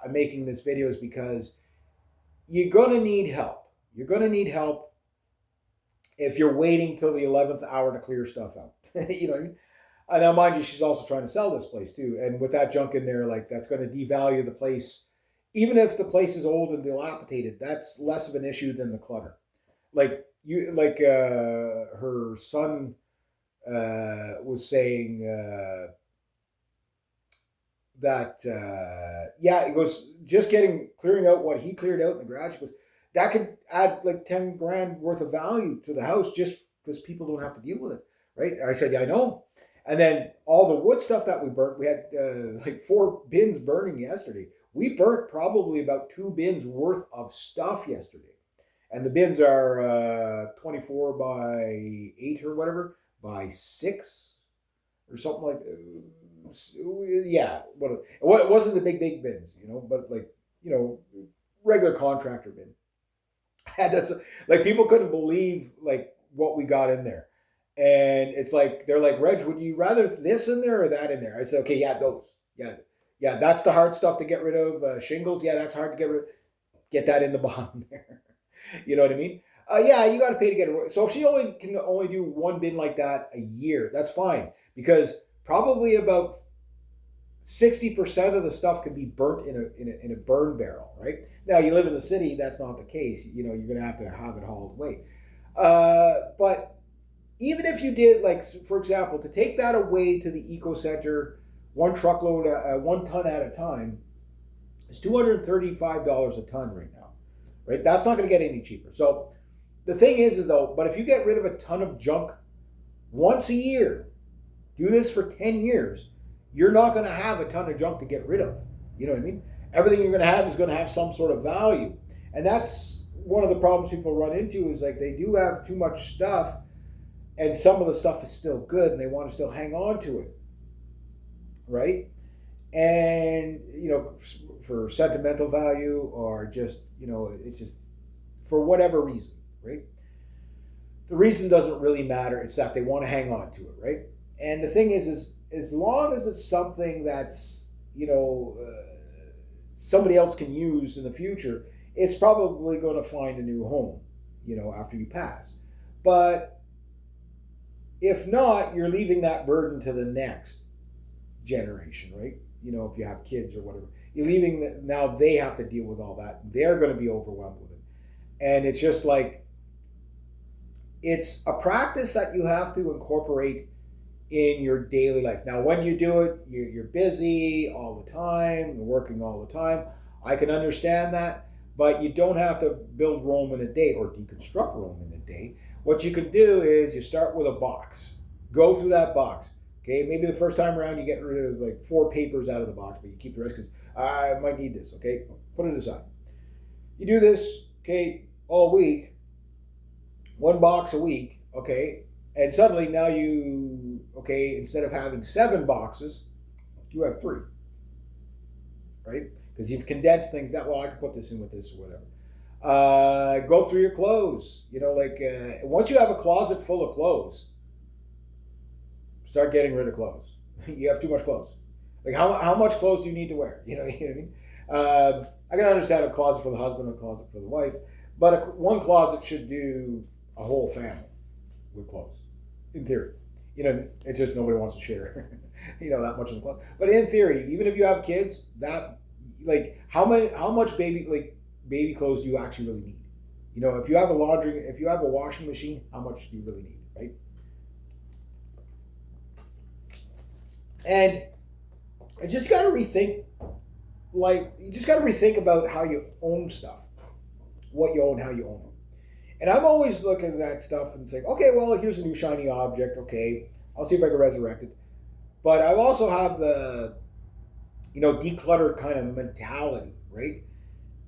I'm making this video, is because you're going to need help. You're going to need help if you're waiting till the 11th hour to clear stuff out. You know what I mean? Now, mind you, she's also trying to sell this place too. And with that junk in there, like, that's going to devalue the place. Even if the place is old and dilapidated, that's less of an issue than the clutter. Like, her son was saying that he goes, just clearing out what he cleared out in the garage, he goes, that could add like 10 grand worth of value to the house just because people don't have to deal with it, right? I said, yeah, I know. And then all the wood stuff that we burnt, we had like 4 bins burning yesterday. We burnt probably about 2 bins worth of stuff yesterday. And the bins are 24 by 8 or whatever, by 6 or something like that. Yeah. It wasn't the big bins, but like, regular contractor bin. And that's like, people couldn't believe like what we got in there. And it's like, they're like, Reg, would you rather this in there or that in there? I said, okay, yeah, those. Yeah, that's the hard stuff to get rid of. Shingles, yeah, that's hard to get rid of. Get that in the bottom there. You know what I mean? Yeah, you got to pay to get it. So if she can only do 1 bin like that a year, that's fine, because probably about 60% of the stuff can be burnt in a burn barrel, right? Now, you live in the city, that's not the case. You're going to have it hauled away. But even if you did, like, for example, to take that away to the eco center, 1 truckload, 1 ton at a time, is $235 a ton right now, right? That's not going to get any cheaper. So the thing is though, but if you get rid of a ton of junk once a year, do this for 10 years, you're not going to have a ton of junk to get rid of. You know what I mean? Everything you're going to have is going to have some sort of value. And that's one of the problems people run into, is like, they do have too much stuff, and some of the stuff is still good and they want to still hang on to it, right? And, for sentimental value, or just, it's just for whatever reason, right? The reason doesn't really matter. It's that they want to hang on to it, right? And the thing is as long as it's something that's, somebody else can use in the future, it's probably going to find a new home, after you pass. But if not, you're leaving that burden to the next generation, right? If you have kids or whatever, you're leaving now they have to deal with all that. They're going to be overwhelmed with it. And it's just like, it's a practice that you have to incorporate in your daily life. Now, when you do it, you're busy all the time, you're working all the time. I can understand that, but you don't have to build Rome in a day or deconstruct Rome in a day. What you can do is you start with a box. Go through that box. Okay, maybe the first time around you get rid of like 4 papers out of the box, but you keep the rest because I might need this. Okay, put it aside. You do this, okay, all week, 1 box a week. Okay, And suddenly now instead of having 7 boxes, you have 3, right? Because you've condensed things that, well, I could put this in with this or whatever. Go through your clothes. Once you have a closet full of clothes, start getting rid of clothes. You have too much clothes. Like how much clothes do you need to wear? You know what I mean? I can understand a closet for the husband, a closet for the wife, but one closet should do a whole family with clothes, in theory. It's just nobody wants to share, that much in the closet. But in theory, even if you have kids, that how much baby clothes do you actually really need? If you have a washing machine, how much do you really need, right? And I just got to rethink. You just got to rethink about how you own stuff, what you own, how you own it. And I'm always looking at that stuff and saying, okay, well, here's a new shiny object. Okay, I'll see if I can resurrect it. But I also have the, declutter kind of mentality, right?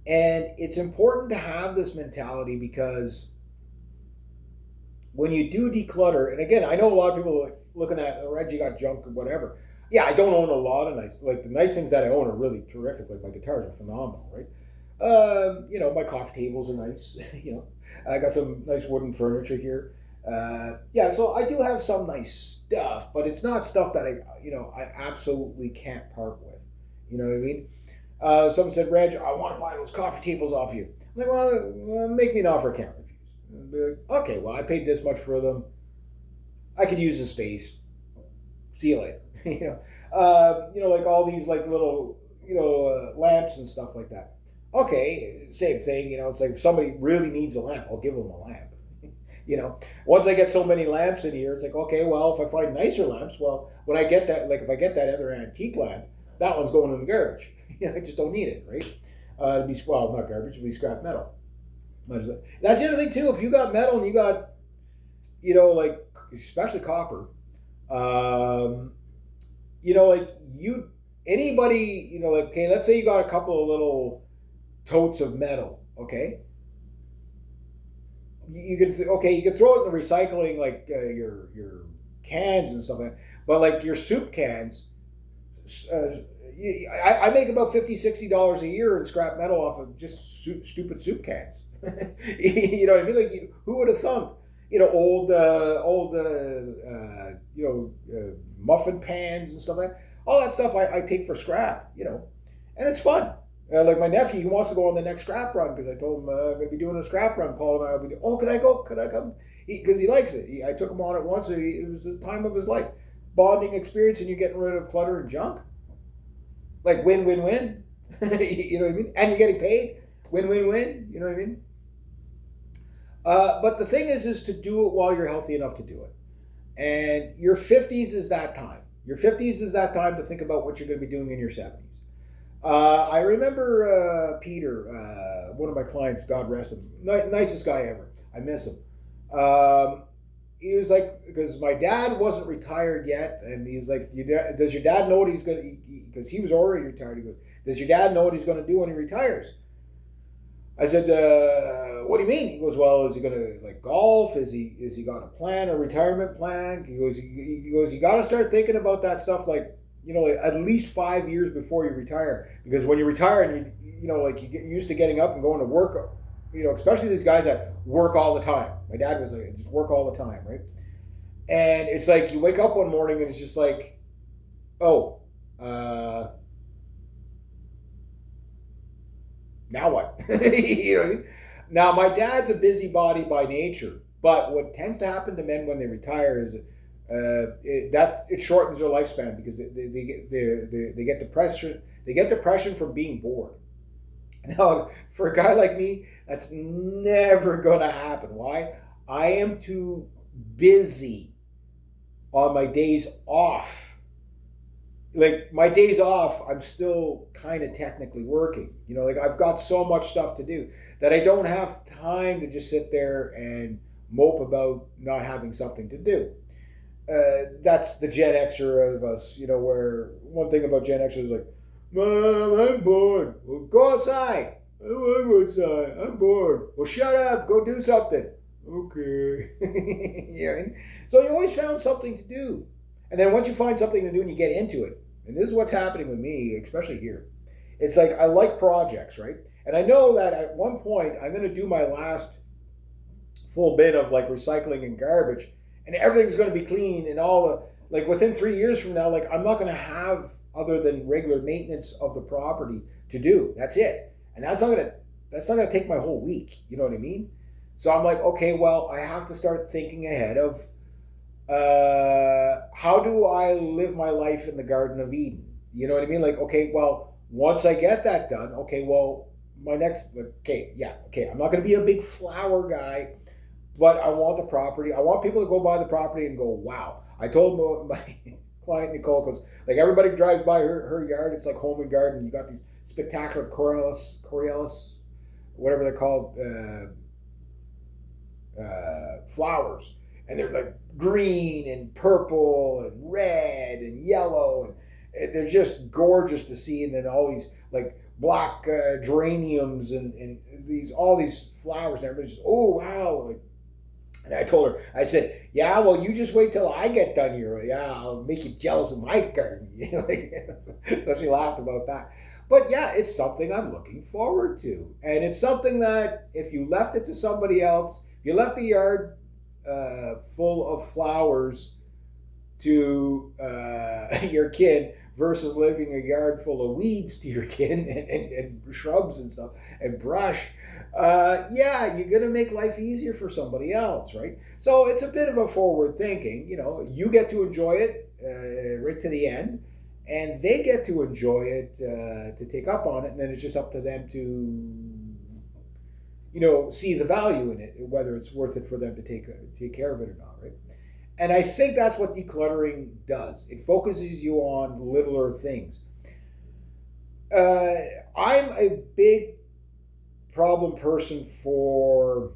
And it's important to have this mentality because when you do declutter, and again, I know a lot of people are looking at, Reggie got junk or whatever. Yeah, I don't own a lot of the nice things that I own are really terrific. Like my guitars are phenomenal, right? My coffee tables are nice. I got some nice wooden furniture here. So I do have some nice stuff, but it's not stuff that I absolutely can't part with. You know what I mean? Someone said, Reg, I want to buy those coffee tables off you. I'm like, well, make me an offer, can't refuse. Like, okay, well, I paid this much for them. I could use the space. See you later. Like all these little lamps and stuff like that. Okay, same thing. It's like if somebody really needs a lamp, I'll give them a lamp. Once I get so many lamps in here, it's like, okay, well, if I find nicer lamps, well, when I get that, if I get that other antique lamp, that one's going in the garbage. I just don't need it, right? Not garbage, it'd be scrap metal. That's the other thing too. If you got metal and you got, especially copper, okay, let's say you got a couple of little totes of metal, okay? You could throw it in the recycling, your cans and stuff like that. But your soup cans, I make about $50-$60 a year in scrap metal off of just stupid soup cans. You know what I mean? Who would have thunk? Old muffin pans and stuff like that. All that stuff I take for scrap, and it's fun. My nephew, he wants to go on the next scrap run because I told him I'm going to be doing a scrap run. Paul and I will be doing. Oh, can I go? Can I come? Because he likes it. I took him on it once. It was the time of his life. Bonding experience, and you're getting rid of clutter and junk. Win, win, win. You know what I mean? And you're getting paid. Win, win, win. You know what I mean? But the thing is to do it while you're healthy enough to do it. And your 50s is that time. Your 50s is that time to think about what you're going to be doing in your 70s. I remember Peter, one of my clients, God rest him, nicest guy ever. I miss him. He was like, because my dad wasn't retired yet, and he's like, does your dad know what he's going to, because he was already retired, he goes, does your dad know what he's going to do when he retires? I said, what do you mean? He goes, well, is he going to golf? Is he got a plan, a retirement plan? He goes, you got to start thinking about that stuff at least 5 years before you retire, because when you retire and you get used to getting up and going to work, especially these guys that work all the time. My dad was like, just work all the time, right? And it's like you wake up one morning and it's just like, oh, now what? Now my dad's a busybody by nature, but what tends to happen to men when they retire is it shortens their lifespan because they get depression. They get depression from being bored. Now, for a guy like me, that's never going to happen. Why? I am too busy on my days off. My days off, I'm still kind of technically working. I've got so much stuff to do that I don't have time to just sit there and mope about not having something to do. That's the Gen Xer of us, where one thing about Gen Xers is like, Mom, I'm bored. Well, go outside. I don't want to go outside. I'm bored. Well, shut up. Go do something. Okay. Yeah. So you always found something to do. And then once you find something to do and you get into it, and this is what's happening with me, especially here, it's like I like projects, right? And I know that at one point I'm going to do my last full bin of like recycling and garbage, and everything's going to be clean and all the like within 3 years from now, like I'm not going to have other than regular maintenance of the property to do. That's it, and that's not going to take my whole week. You know what I mean? So I'm like, okay, well, I have to start thinking ahead of how do I live my life in the Garden of Eden? You know what I mean? Like, okay, well, once I get that done, okay, well, my next, okay, yeah, okay, I'm not going to be a big flower guy, but I want the property. I want people to go by the property and go, wow. I told my client Nicole, because like everybody drives by her yard, it's like home and garden. You got these spectacular Corylus, whatever they're called, flowers, and they're like green and purple and red and yellow, and they're just gorgeous to see. And then all these like black geraniums and these all these flowers, and everybody's just, oh wow. Like, and I told her, I said, yeah, well, you just wait till I get done here. Yeah, I'll make you jealous of my garden. You know, so she laughed about that. But yeah, it's something I'm looking forward to. And it's something that if you left it to somebody else, if you left the yard full of flowers to your kid versus leaving a yard full of weeds to your kid and shrubs and stuff and brush, yeah, you're going to make life easier for somebody else, right? So it's a bit of a forward thinking. You know, you get to enjoy it right to the end, and they get to enjoy it to take up on it, and then it's just up to them to see the value in it, whether it's worth it for them to take care of it or not, right? And I think that's what decluttering does. It focuses you on littler things. I'm a big problem person for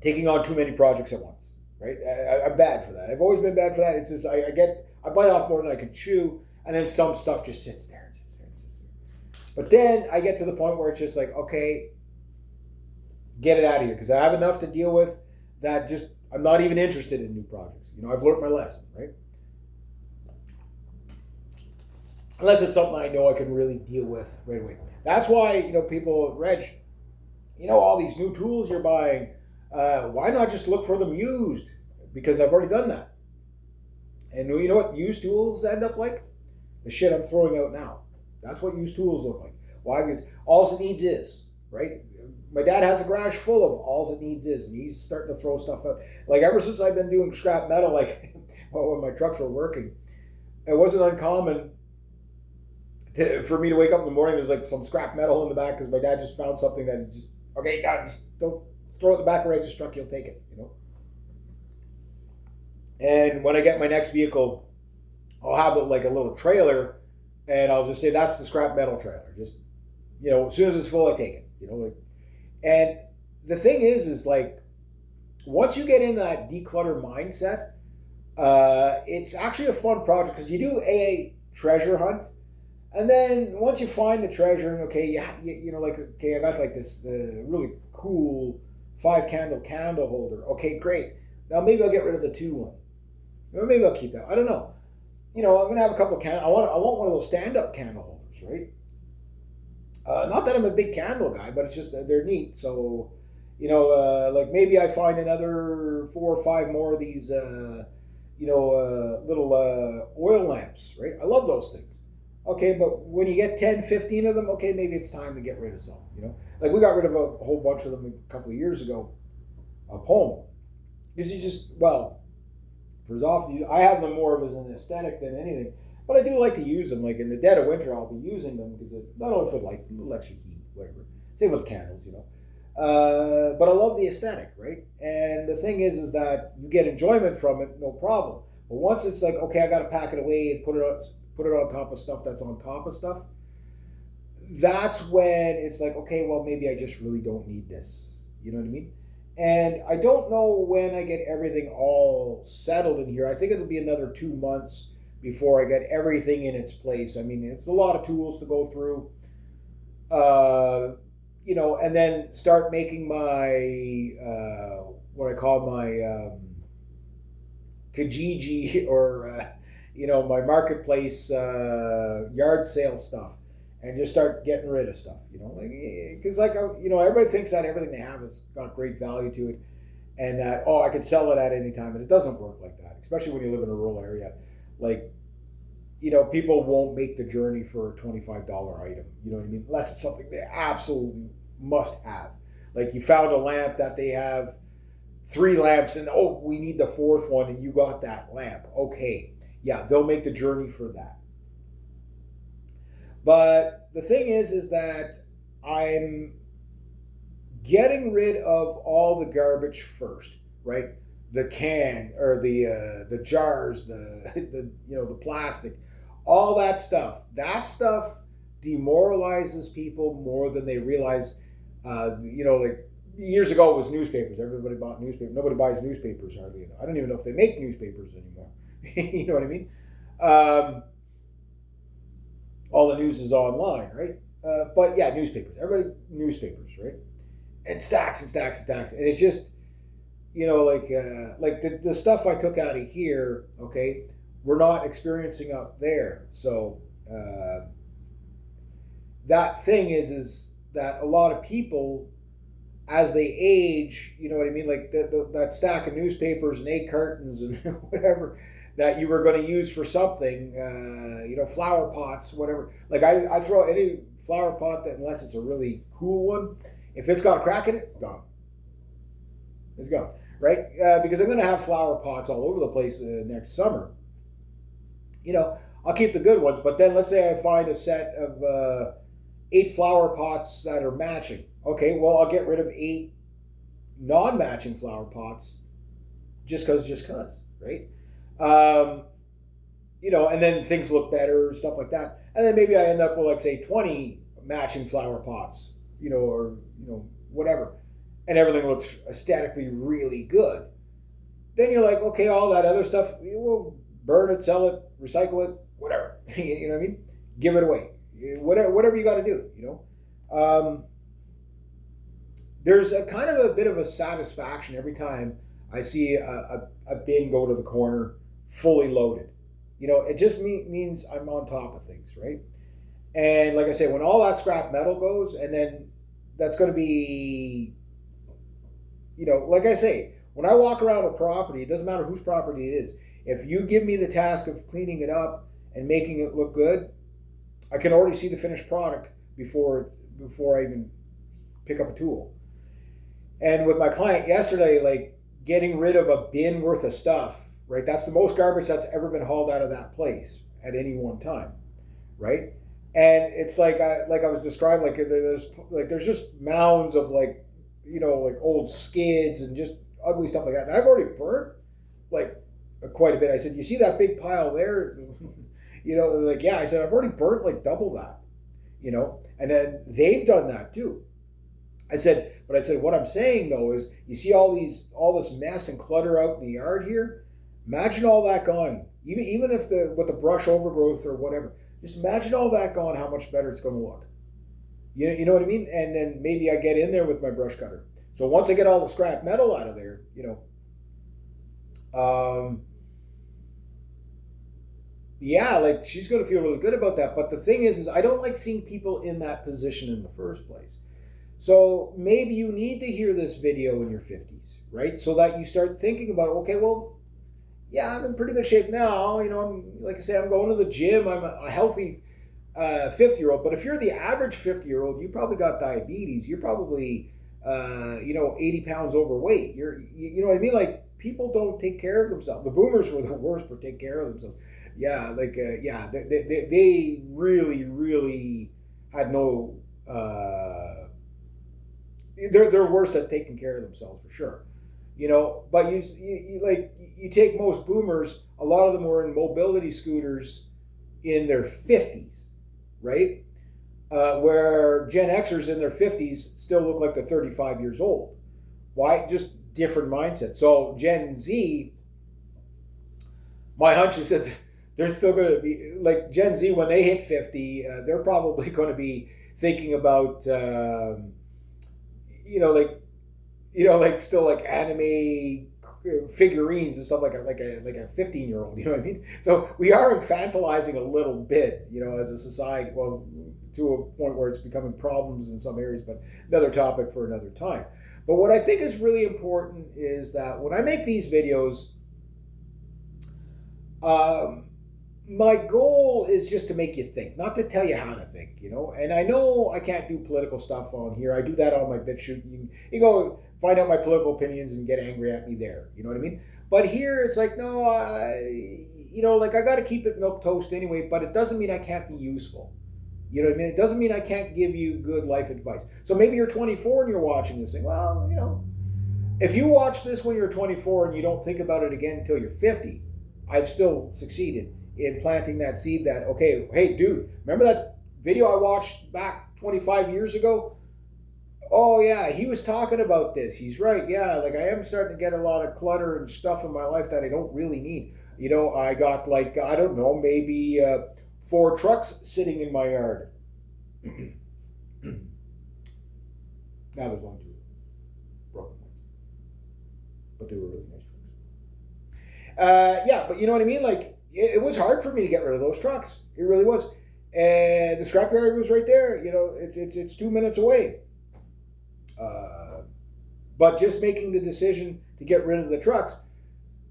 taking on too many projects at once, right? I'm bad for that. I've always been bad for that. It's just I bite off more than I can chew, and then some stuff just sits there and sits there and sits there. But then I get to the point where it's just like, okay, get it out of here, because I have enough to deal with that. Just I'm not even interested in new projects. I've learned my lesson, right? Unless it's something I know I can really deal with right away. That's why people, Reg, all these new tools you're buying. Why not just look for them used? Because I've already done that. And you know what used tools end up like? The shit I'm throwing out now. That's what used tools look like. Why? Because all it needs is, right? My dad has a garage full of all it needs is, and he's starting to throw stuff out. Like ever since I've been doing scrap metal, like when my trucks were working, it wasn't uncommon for me to wake up in the morning. There's like some scrap metal in the back because my dad just found something that is just okay. God, just don't throw it in the back of Reg's truck. He'll take it, And when I get my next vehicle, I'll have it like a little trailer, and I'll just say that's the scrap metal trailer. Just as soon as it's full, I take it. And the thing is like, once you get in that declutter mindset, it's actually a fun project because you do a treasure hunt, and then once you find the treasure, and okay, I got like this really cool 5-candle holder. Okay, great. Now maybe I'll get rid of the 2 one. Or maybe I'll keep that. I don't know. I'm gonna have a couple of candles. I want one of those stand-up candle holders, right? Not that I'm a big candle guy, but it's just they're neat. So, like maybe I find another 4 or 5 more of these, little oil lamps, right? I love those things. Okay, but when you get 10, 15 of them, okay, maybe it's time to get rid of some, Like we got rid of a whole bunch of them a couple of years ago of home. Because for as often, I have them more of as an aesthetic than anything. But I do like to use them. Like in the dead of winter, I'll be using them because not only for like electric heat, whatever. Same with candles, But I love the aesthetic, right? And the thing is that you get enjoyment from it, no problem. But once it's like, okay, I got to pack it away and put it on top of stuff that's on top of stuff. That's when it's like, okay, well, maybe I just really don't need this. You know what I mean? And I don't know when I get everything all settled in here. I think it'll be another 2 months before I get everything in its place. I mean, it's a lot of tools to go through, and then start making my what I call my Kijiji or my marketplace yard sale stuff, and just start getting rid of stuff. Because everybody thinks that everything they have has got great value to it, and that I could sell it at any time, and it doesn't work like that. Especially when you live in a rural area, like people won't make the journey for a $25 item. You know what I mean? Unless it's something they absolutely must have. Like you found a lamp that they have 3 lamps, and we need the 4th one, and you got that lamp. Okay, yeah, they'll make the journey for that. But the thing is that I'm getting rid of all the garbage first, right? The can or the jars, the plastic, all that stuff. That stuff demoralizes people more than they realize. Like years ago it was newspapers. Everybody bought newspapers. Nobody buys newspapers hardly. I don't even know if they make newspapers anymore. You know what I mean? All the news is online, right? But yeah, newspapers. Everybody newspapers, right? And stacks and stacks and stacks. And it's just, like the stuff I took out of here, okay, we're not experiencing up there. So that thing is that a lot of people, as they age, you know what I mean, like that stack of newspapers and 8 cartons and whatever that you were going to use for something, flower pots, whatever. Like I throw any flower pot that, unless it's a really cool one, if it's got a crack in it, gone. It's gone, right? Because I'm going to have flower pots all over the place next summer. I'll keep the good ones, but then let's say I find a set of 8 flower pots that are matching. Okay, well, I'll get rid of 8 non-matching flower pots just cause, right? And then things look better, stuff like that. And then maybe I end up with, like, say, 20 matching flower pots, or whatever. And everything looks aesthetically really good. Then you're like, okay, all that other stuff, we'll burn it, sell it, recycle it, whatever. You know what I mean? Give it away. Whatever you got to do, There's a kind of a bit of a satisfaction every time I see a bin go to the corner fully loaded. It just means I'm on top of things, right? And like I say, when all that scrap metal goes, and then that's going to be, like I say, when I walk around a property, it doesn't matter whose property it is. If you give me the task of cleaning it up and making it look good, I can already see the finished product before I even pick up a tool. And with my client yesterday, like getting rid of a bin worth of stuff, right? That's the most garbage that's ever been hauled out of that place at any one time, right? And it's like I was describing, there's just mounds of like old skids and just ugly stuff like that. And I've already burnt like quite a bit. I said, you see that big pile there? Like, yeah. I said, I've already burnt like double that, and then they've done that too. I said, what I'm saying though is, you see all this mess and clutter out in the yard here. Imagine all that gone. Even if with the brush overgrowth or whatever, just imagine all that gone. How much better it's going to look. You know what I mean? And then maybe I get in there with my brush cutter. So once I get all the scrap metal out of there, yeah, like she's going to feel really good about that. But the thing is I don't like seeing people in that position in the first place. So maybe you need to hear this video in your 50s, right? So that you start thinking about, okay, well, yeah, I'm in pretty good shape now. I'm, like I say, I'm going to the gym. I'm a healthy 50-year-old. But if you're the average 50-year-old, you probably got diabetes. You're probably, 80 pounds overweight. You know what I mean? Like, people don't take care of themselves. The boomers were the worst for taking care of themselves. Yeah, they really, really had no... They're worse at taking care of themselves for sure, But you take most boomers. A lot of them were in mobility scooters in their 50s, right? Where Gen Xers in their 50s still look like they're 35 years old. Why? Just different mindset. So Gen Z, my hunch is that they're still going to be like Gen Z when they hit 50. They're probably going to be thinking about. like still like anime figurines and stuff like a 15-year-old. You know what I mean? So we are infantilizing a little bit, as a society. Well, to a point where it's becoming problems in some areas, but another topic for another time. But what I think is really important is that when I make these videos, my goal is just to make you think, not to tell you how to think, And I know I can't do political stuff on here. I do that on my BitChute. You can go find out my political opinions and get angry at me there. You know what I mean? But here it's like, no, like I got to keep it milk toast anyway, but it doesn't mean I can't be useful. You know what I mean? It doesn't mean I can't give you good life advice. So maybe you're 24 and you're watching this thing. Well, if you watch this when you're 24 and you don't think about it again until you're 50, I've still succeeded in planting that seed that, okay, hey, dude, remember that video I watched back 25 years ago? Oh, yeah, he was talking about this. He's right. Yeah, like I am starting to get a lot of clutter and stuff in my life that I don't really need. I got like, I don't know, maybe 4 trucks sitting in my yard. Now there's only 2 broken ones. But they were really nice trucks. Yeah, but you know what I mean? Like, it was hard for me to get rid of those trucks. It really was. And the scrapyard was right there. It's 2 minutes away. But just making the decision to get rid of the trucks,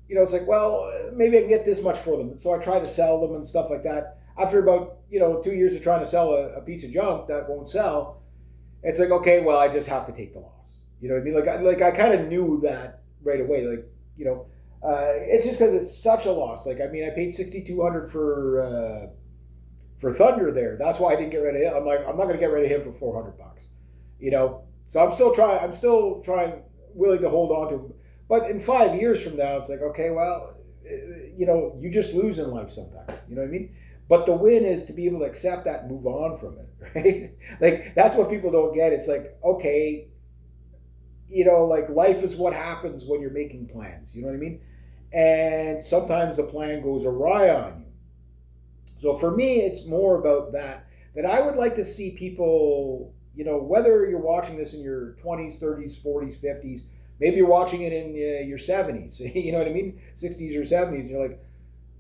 it's like, well, maybe I can get this much for them. So I try to sell them and stuff like that. After about, 2 years of trying to sell a piece of junk that won't sell, it's like, okay, well, I just have to take the loss. You know what I mean? Like I kind of knew that right away. Like, it's just because it's such a loss. Like, I mean, I paid $6,200 for Thunder there. That's why I didn't get rid of him. I'm like, I'm not going to get rid of him for $400. So I'm still trying, willing to hold on to him. But in 5 years from now, it's like, okay, well, you just lose in life sometimes. You know what I mean? But the win is to be able to accept that and move on from it, right? Like, that's what people don't get. It's like, okay, like life is what happens when you're making plans. You know what I mean? And sometimes the plan goes awry on you. So for me, it's more about that I would like to see people, whether you're watching this in your 20s, 30s, 40s, 50s, maybe you're watching it in your 70s, you know what I mean? 60s or 70s. And you're like,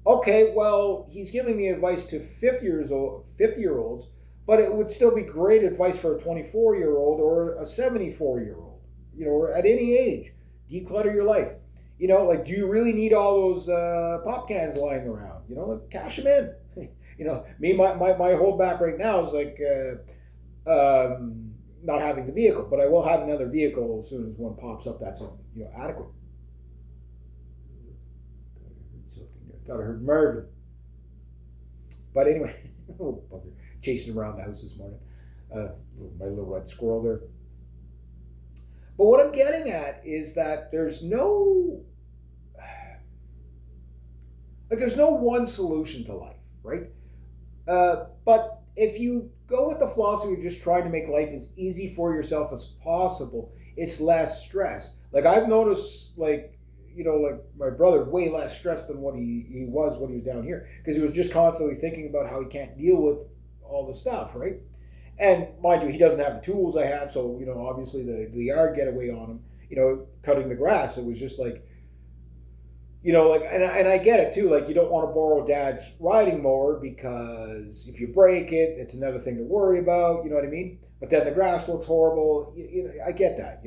okay, well, he's giving the advice to 50-year-olds, but it would still be great advice for a 24-year-old or a 74-year-old, or at any age. Declutter your life. Like, do you really need all those pop cans lying around? Like, cash them in. Me, my holdback right now is like not having the vehicle, but I will have another vehicle as soon as one pops up that's adequate. Thought I heard Marvin. But anyway, little bugger chasing around the house this morning. My little red squirrel there. But what I'm getting at is that there's no one solution to life, right? But if you go with the philosophy of just trying to make life as easy for yourself as possible, it's less stress. Like, I've noticed, like my brother, way less stressed than what he was when he was down here, because he was just constantly thinking about how he can't deal with all the stuff, right? And mind you, he doesn't have the tools I have, so obviously the yard get away on him. Cutting the grass, it was just like, and I get it too. Like, you don't want to borrow Dad's riding mower because if you break it, it's another thing to worry about. You know what I mean? But then the grass looks horrible. I get that.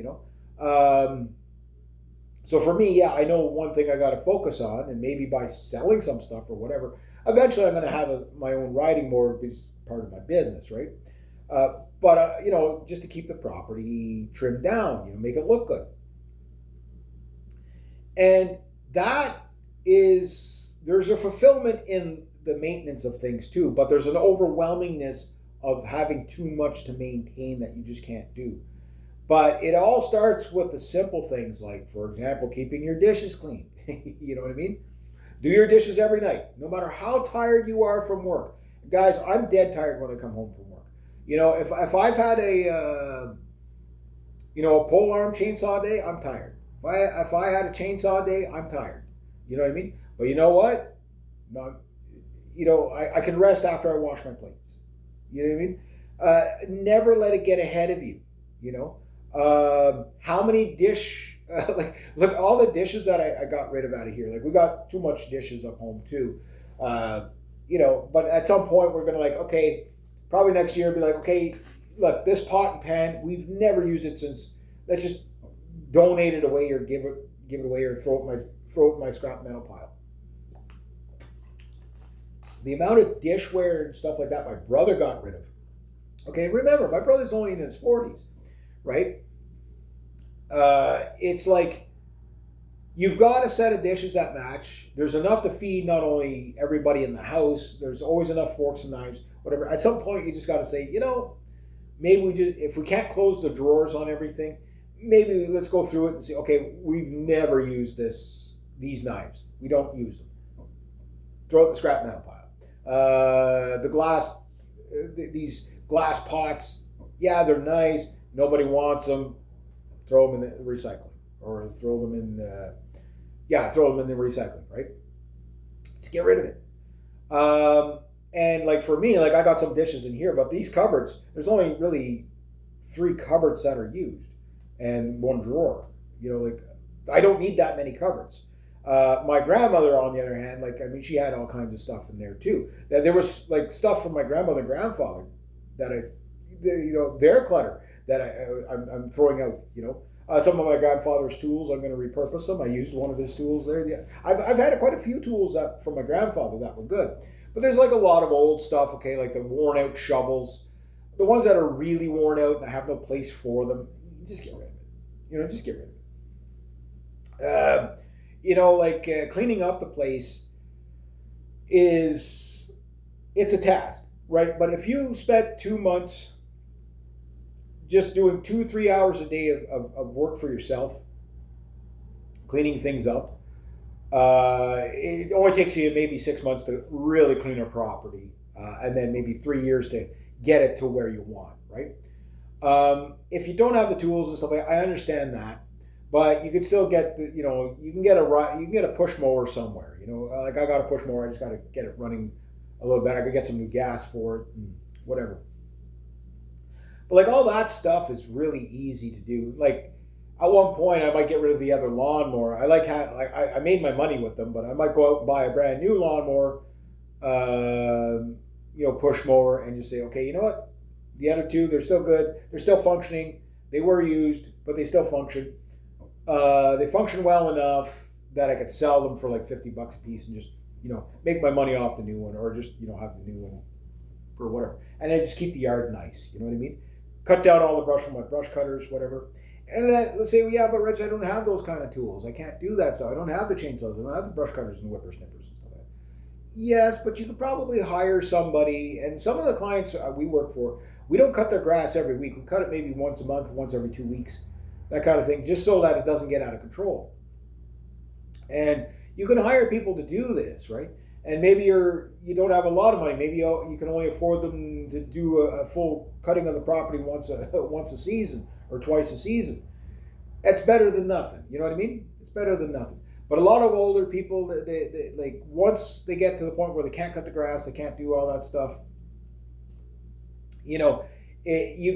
So for me, yeah, I know one thing I got to focus on, and maybe by selling some stuff or whatever, eventually I'm going to have my own riding mower as part of my business, right? But just to keep the property trimmed down, make it look good. And there's a fulfillment in the maintenance of things too, but there's an overwhelmingness of having too much to maintain that you just can't do. But it all starts with the simple things, like, for example, keeping your dishes clean. You know what I mean? Do your dishes every night, no matter how tired you are from work. Guys, I'm dead tired when I come home from work. If I've had a pole arm chainsaw day, I'm tired. If I had a chainsaw day, I'm tired. You know what I mean? But you know what? I can rest after I wash my plates. You know what I mean? Never let it get ahead of you. How many like look all the dishes that I got rid of out of here. Like we got too much dishes up home too. Uh, but at some point we're gonna like okay, probably next year be like okay, look this pot and pan we've never used it since. Let's just donate it away or give it away or throw it in my scrap metal pile. The amount of dishware and stuff like that my brother got rid of. Okay, remember my brother's only in his 40s, right? It's like you've got a set of dishes that match. There's enough to feed not only everybody in the house. There's always enough forks and knives, whatever. At some point, you just got to say, maybe if we can't close the drawers on everything, maybe let's go through it and see. Okay, we've never used these knives. We don't use them. Throw it in the scrap metal pile. These glass pots, yeah, they're nice. Nobody wants them. Throw them in the recycling, or throw them in the recycling, right? Just get rid of it. And like for me, like I got some dishes in here, but these cupboards, there's only really 3 cupboards that are used, and 1 drawer. Like I don't need that many cupboards. My grandmother, on the other hand, she had all kinds of stuff in there too. There was like stuff from my grandmother and grandfather that their clutter that I'm throwing out. Some of my grandfather's tools, I'm going to repurpose them. I used one of his tools there. Yeah, I've had quite a few tools from my grandfather that were good, but there's like a lot of old stuff. Okay, like the worn out shovels, the ones that are really worn out and I have no place for them. Just get rid of it. Just get rid of it. Cleaning up the place it's a task, right? But if you spent 2 months just doing 2-3 hours a day of work for yourself, cleaning things up, it only takes you maybe 6 months to really clean a property, and then maybe 3 years to get it to where you want, right? If you don't have the tools and stuff I understand that. But you can still get you can get a push mower somewhere. Like I got a push mower. I just got to get it running a little bit. I could get some new gas for it and whatever. But like all that stuff is really easy to do. Like at one point, I might get rid of the other lawnmower. I made my money with them, but I might go out and buy a brand new lawnmower, push mower, and just say, okay, you know what? The other 2, they're still good. They're still functioning. They were used, but they still function. They function well enough that I could sell them for like $50 a piece and just, make my money off the new one, or just, have the new one for whatever. And then just keep the yard nice. You know what I mean? Cut down all the brush from my brush cutters, whatever. And then let's say, well, yeah, but Rich, I don't have those kind of tools. I can't do that stuff. I don't have the chainsaws. I don't have the brush cutters and whippersnippers and stuff like that. Yes, but you could probably hire somebody. And some of the clients we work for, we don't cut their grass every week. We cut it maybe once a month, once every 2 weeks. That kind of thing, just so that it doesn't get out of control. And you can hire people to do this, right? And maybe you don't have a lot of money. Maybe you can only afford them to do a full cutting of the property once a season or twice a season. That's better than nothing. You know what I mean? It's better than nothing. But a lot of older people, they like once they get to the point where they can't cut the grass, they can't do all that stuff. You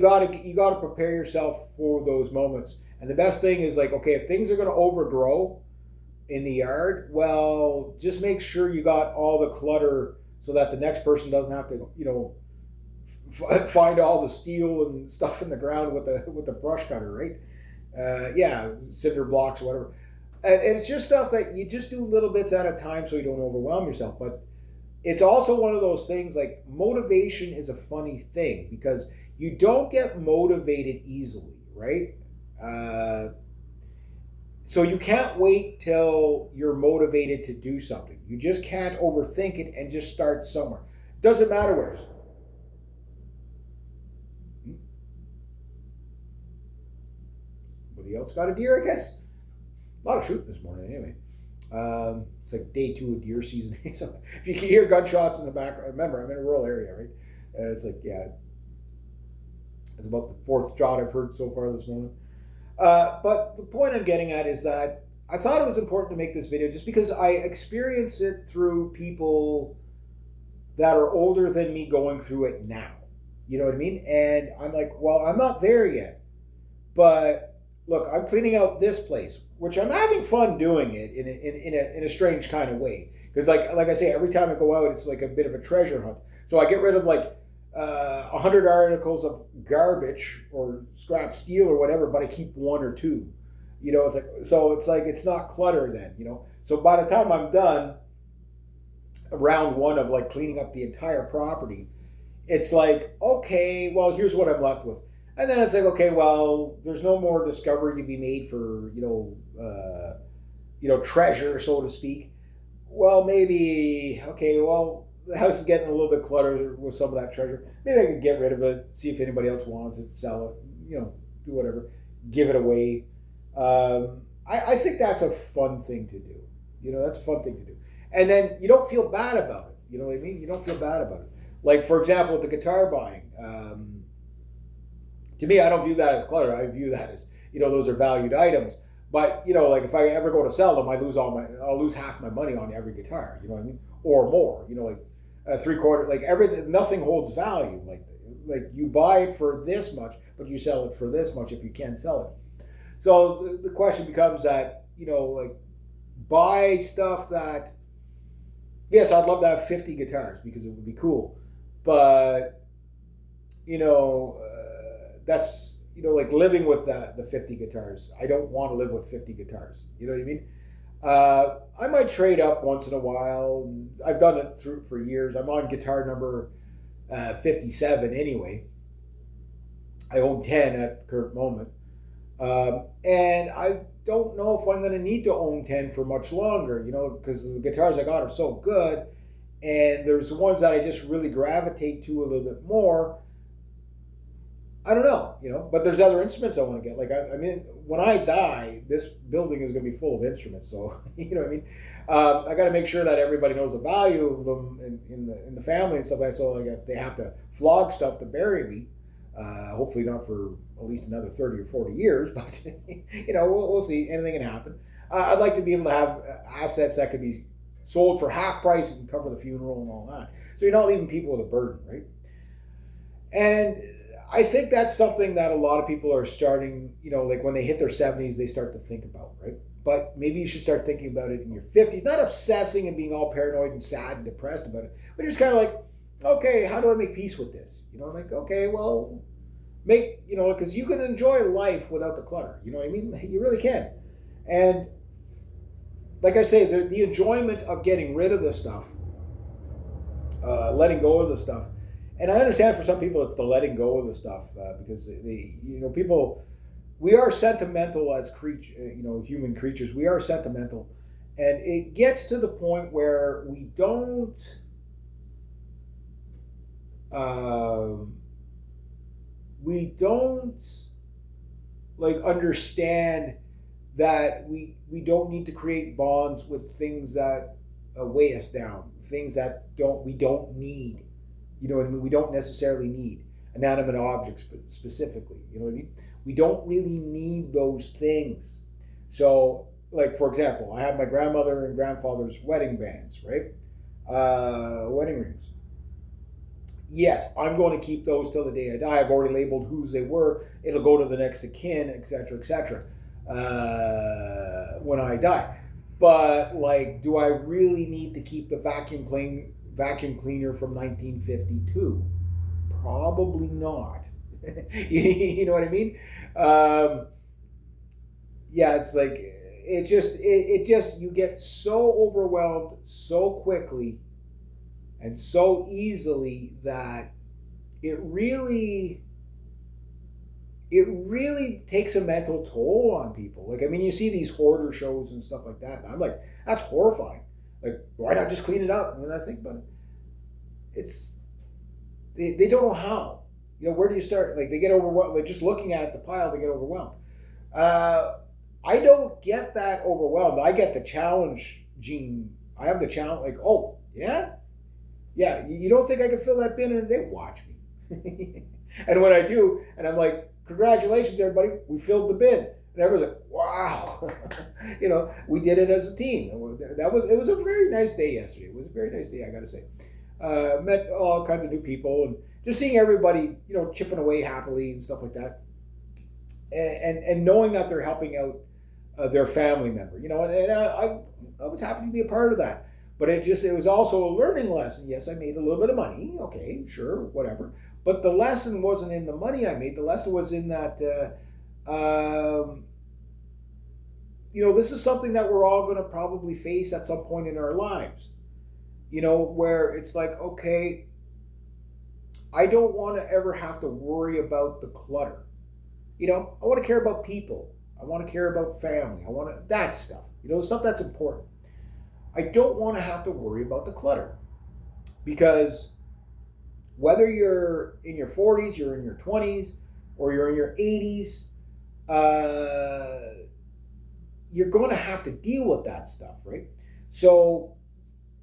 gotta prepare yourself for those moments. And the best thing is like, okay, if things are going to overgrow in the yard, well, just make sure you got all the clutter so that the next person doesn't have to, find all the steel and stuff in the ground with the brush cutter, right? Cinder blocks or whatever. And it's just stuff that you just do little bits at a time so you don't overwhelm yourself. But it's also one of those things like motivation is a funny thing because you don't get motivated easily, right? So you can't wait till you're motivated to do something. You just can't overthink it and just start somewhere. Doesn't matter where. Somebody else got a deer, I guess. A lot of shooting this morning anyway. It's like day 2 of deer season. So if you can hear gunshots in the background, remember I'm in a rural area, right? It's like, yeah, it's about the 4th shot I've heard so far this morning. But the point I'm getting at is that I thought it was important to make this video just because I experience it through people that are older than me going through it now. You know what I mean? And I'm like, well, I'm not there yet. But look, I'm cleaning out this place, which I'm having fun doing it in a strange kind of way. Because like I say, every time I go out, it's like a bit of a treasure hunt. So I get rid of like 100 articles of garbage or scrap steel or whatever, but I keep one or two. It's like so. It's like it's not clutter then. So by the time I'm done, round one of like cleaning up the entire property, it's like, okay, well, here's what I'm left with. And then it's like, okay, well, there's no more discovery to be made for, treasure, so to speak. Well, maybe, okay, well, the house is getting a little bit cluttered with some of that treasure. Maybe I could get rid of it, see if anybody else wants it, sell it, do whatever, give it away. I think that's a fun thing to do. That's a fun thing to do. And then you don't feel bad about it. You know what I mean? You don't feel bad about it. Like, for example, with the guitar buying, to me, I don't view that as clutter. I view that as, those are valued items. But, like if I ever go to sell them, I'll lose half my money on every guitar, you know what I mean? Or more, like 3/4, like everything, nothing holds value. Like you buy it for this much, but you sell it for this much if you can sell it. So the question becomes that, like buy stuff that, yes, I'd love to have 50 guitars because it would be cool. But, that's, like living with the 50 guitars. I don't want to live with 50 guitars. You know what I mean? I might trade up once in a while. I've done it for years. I'm on guitar number 57 anyway. I own 10 at the current moment. And I don't know if I'm going to need to own 10 for much longer, because the guitars I got are so good. And there's the ones that I just really gravitate to a little bit more. I don't know, but there's other instruments I want to get. Like, I mean, when I die, this building is going to be full of instruments. So, you know what I mean? I got to make sure that everybody knows the value of them in the family and stuff like that. So, like, if they have to flog stuff to bury me, hopefully not for at least another 30 or 40 years, but, we'll see. Anything can happen. I'd like to be able to have assets that could be sold for half price and cover the funeral and all that. So you're not leaving people with a burden, right? And I think that's something that a lot of people are starting, like when they hit their 70s, they start to think about, right? But maybe you should start thinking about it in your 50s, not obsessing and being all paranoid and sad and depressed about it, but just kind of like, okay, how do I make peace with this? Like, okay, well, because you can enjoy life without the clutter. You know what I mean? You really can. And like I say, the enjoyment of getting rid of the stuff, letting go of the stuff. And I understand for some people it's the letting go of the stuff because people, we are sentimental as human creatures. We are sentimental, and it gets to the point where we don't like understand that we don't need to create bonds with things that weigh us down, things that we don't need. You know what I mean? We don't necessarily need inanimate objects specifically. You know what I mean? We don't really need those things. So, like, for example, I have my grandmother and grandfather's wedding bands, right? Wedding rings. Yes, I'm going to keep those till the day I die. I've already labeled whose they were. It'll go to the next of kin, etc., etc. When I die. But, like, do I really need to keep the vacuum cleaner from 1952? Probably not. You know what I mean? Yeah, it's like it just you get so overwhelmed so quickly and so easily that it really takes a mental toll on people. Like, I mean, you see these hoarder shows and stuff like that, and I'm like, that's horrifying. Like, why not just clean it up? And then I think about it. They don't know how. Where do you start? Like, they get overwhelmed. Like, just looking at the pile, they get overwhelmed. I don't get that overwhelmed. I get the challenge gene. I have the challenge. Like, oh, yeah? Yeah, you don't think I can fill that bin in a day? Watch me. And when I do, and I'm like, congratulations, everybody, we filled the bin. And everyone's like, wow, we did it as a team. It was a very nice day yesterday. It was a very nice day, I got to say. Met all kinds of new people and just seeing everybody, chipping away happily and stuff like that. and knowing that they're helping out their family member, and I was happy to be a part of that. But it was also a learning lesson. Yes, I made a little bit of money. Okay, sure, whatever. But the lesson wasn't in the money I made. The lesson was in that, this is something that we're all going to probably face at some point in our lives. Where it's like, okay, I don't want to ever have to worry about the clutter. I want to care about people. I want to care about family. I want that stuff. Stuff that's important. I don't want to have to worry about the clutter, because whether you're in your 40s, you're in your 20s, or you're in your 80s, you're going to have to deal with that stuff, right? So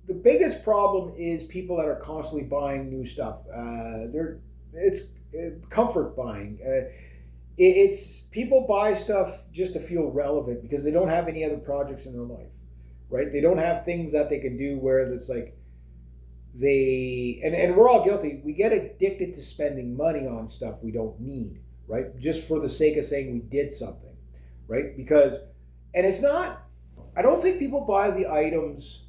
the biggest problem is people that are constantly buying new stuff. It's comfort buying. It's people buy stuff just to feel relevant because they don't have any other projects in their life, right? They don't have things that they can do where it's like and we're all guilty. We get addicted to spending money on stuff we don't need, right? Just for the sake of saying we did something, right? And it's not, I don't think people buy the items,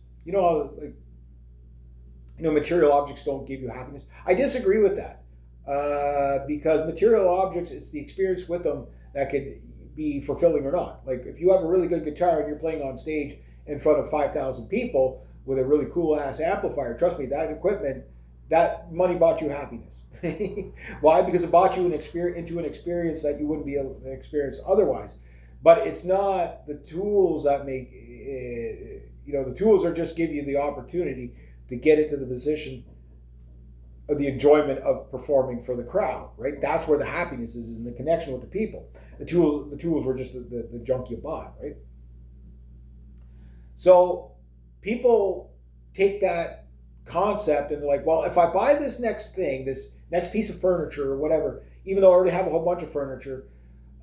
material objects don't give you happiness. I disagree with that. Because material objects, it's the experience with them that could be fulfilling or not. Like if you have a really good guitar and you're playing on stage in front of 5,000 people with a really cool ass amplifier, trust me, that equipment, that money bought you happiness. Why? Because it bought you into an experience that you wouldn't be able to experience otherwise. But it's not the tools that make the tools are just give you the opportunity to get into the position of the enjoyment of performing for the crowd, right? That's where the happiness is in the connection with the people. The tools were just the junk you bought, right? So people take that concept and they're like, well, if I buy this next thing, this next piece of furniture or whatever, even though I already have a whole bunch of furniture,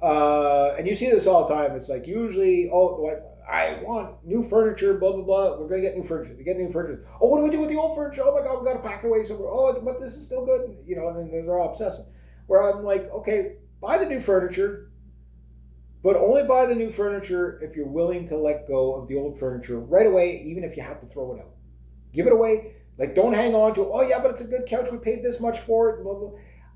and you see this all the time, it's like usually, I want new furniture, blah, blah, blah. We're going to get new furniture. We get new furniture. Oh, what do we do with the old furniture? Oh my God, we've got to pack it away somewhere. Oh, but this is still good. And then they're all obsessive. Where I'm like, okay, buy the new furniture, but only buy the new furniture if you're willing to let go of the old furniture right away, even if you have to throw it out. Give it away. Like, don't hang on to it. Oh yeah, but it's a good couch. We paid this much for it. Blah, blah.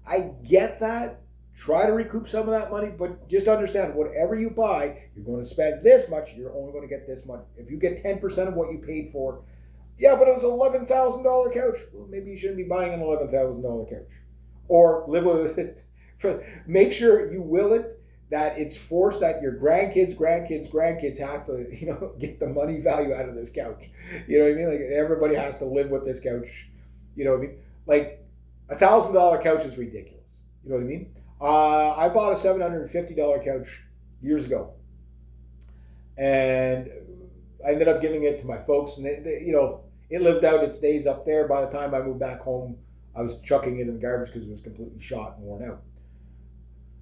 I get that. Try to recoup some of that money, but just understand, whatever you buy, you're going to spend this much, you're only going to get this much. If you get 10% of what you paid for, yeah, but it was an $11,000 couch. Well, maybe you shouldn't be buying an $11,000 couch. Or live with it. Make sure you will it, that it's forced that your grandkids have to, get the money value out of this couch. You know what I mean? Like, everybody has to live with this couch. You know what I mean? Like, $1,000 couch is ridiculous. You know what I mean? I bought a $750 couch years ago, and I ended up giving it to my folks, and it lived out its days up there. By the time I moved back home, I was chucking it in the garbage because it was completely shot and worn out.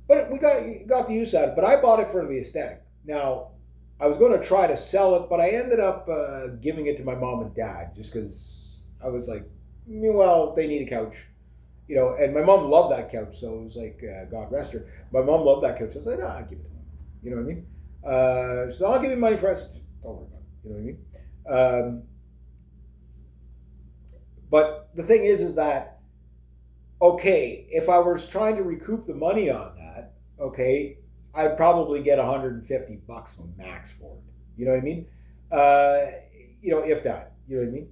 But we got the use out of it. But I bought it for the aesthetic. Now, I was going to try to sell it, but I ended up giving it to my mom and dad just because I was like, well, they need a couch. And my mom loved that couch, so it was like, God rest her. My mom loved that couch. So I was like, I'll give it to them. You know what I mean? So I'll give you money for it. Don't worry about it. You know what I mean? But the thing is that, okay, if I was trying to recoup the money on that, okay, I'd probably get $150 max for it. You know what I mean? If that. You know what I mean?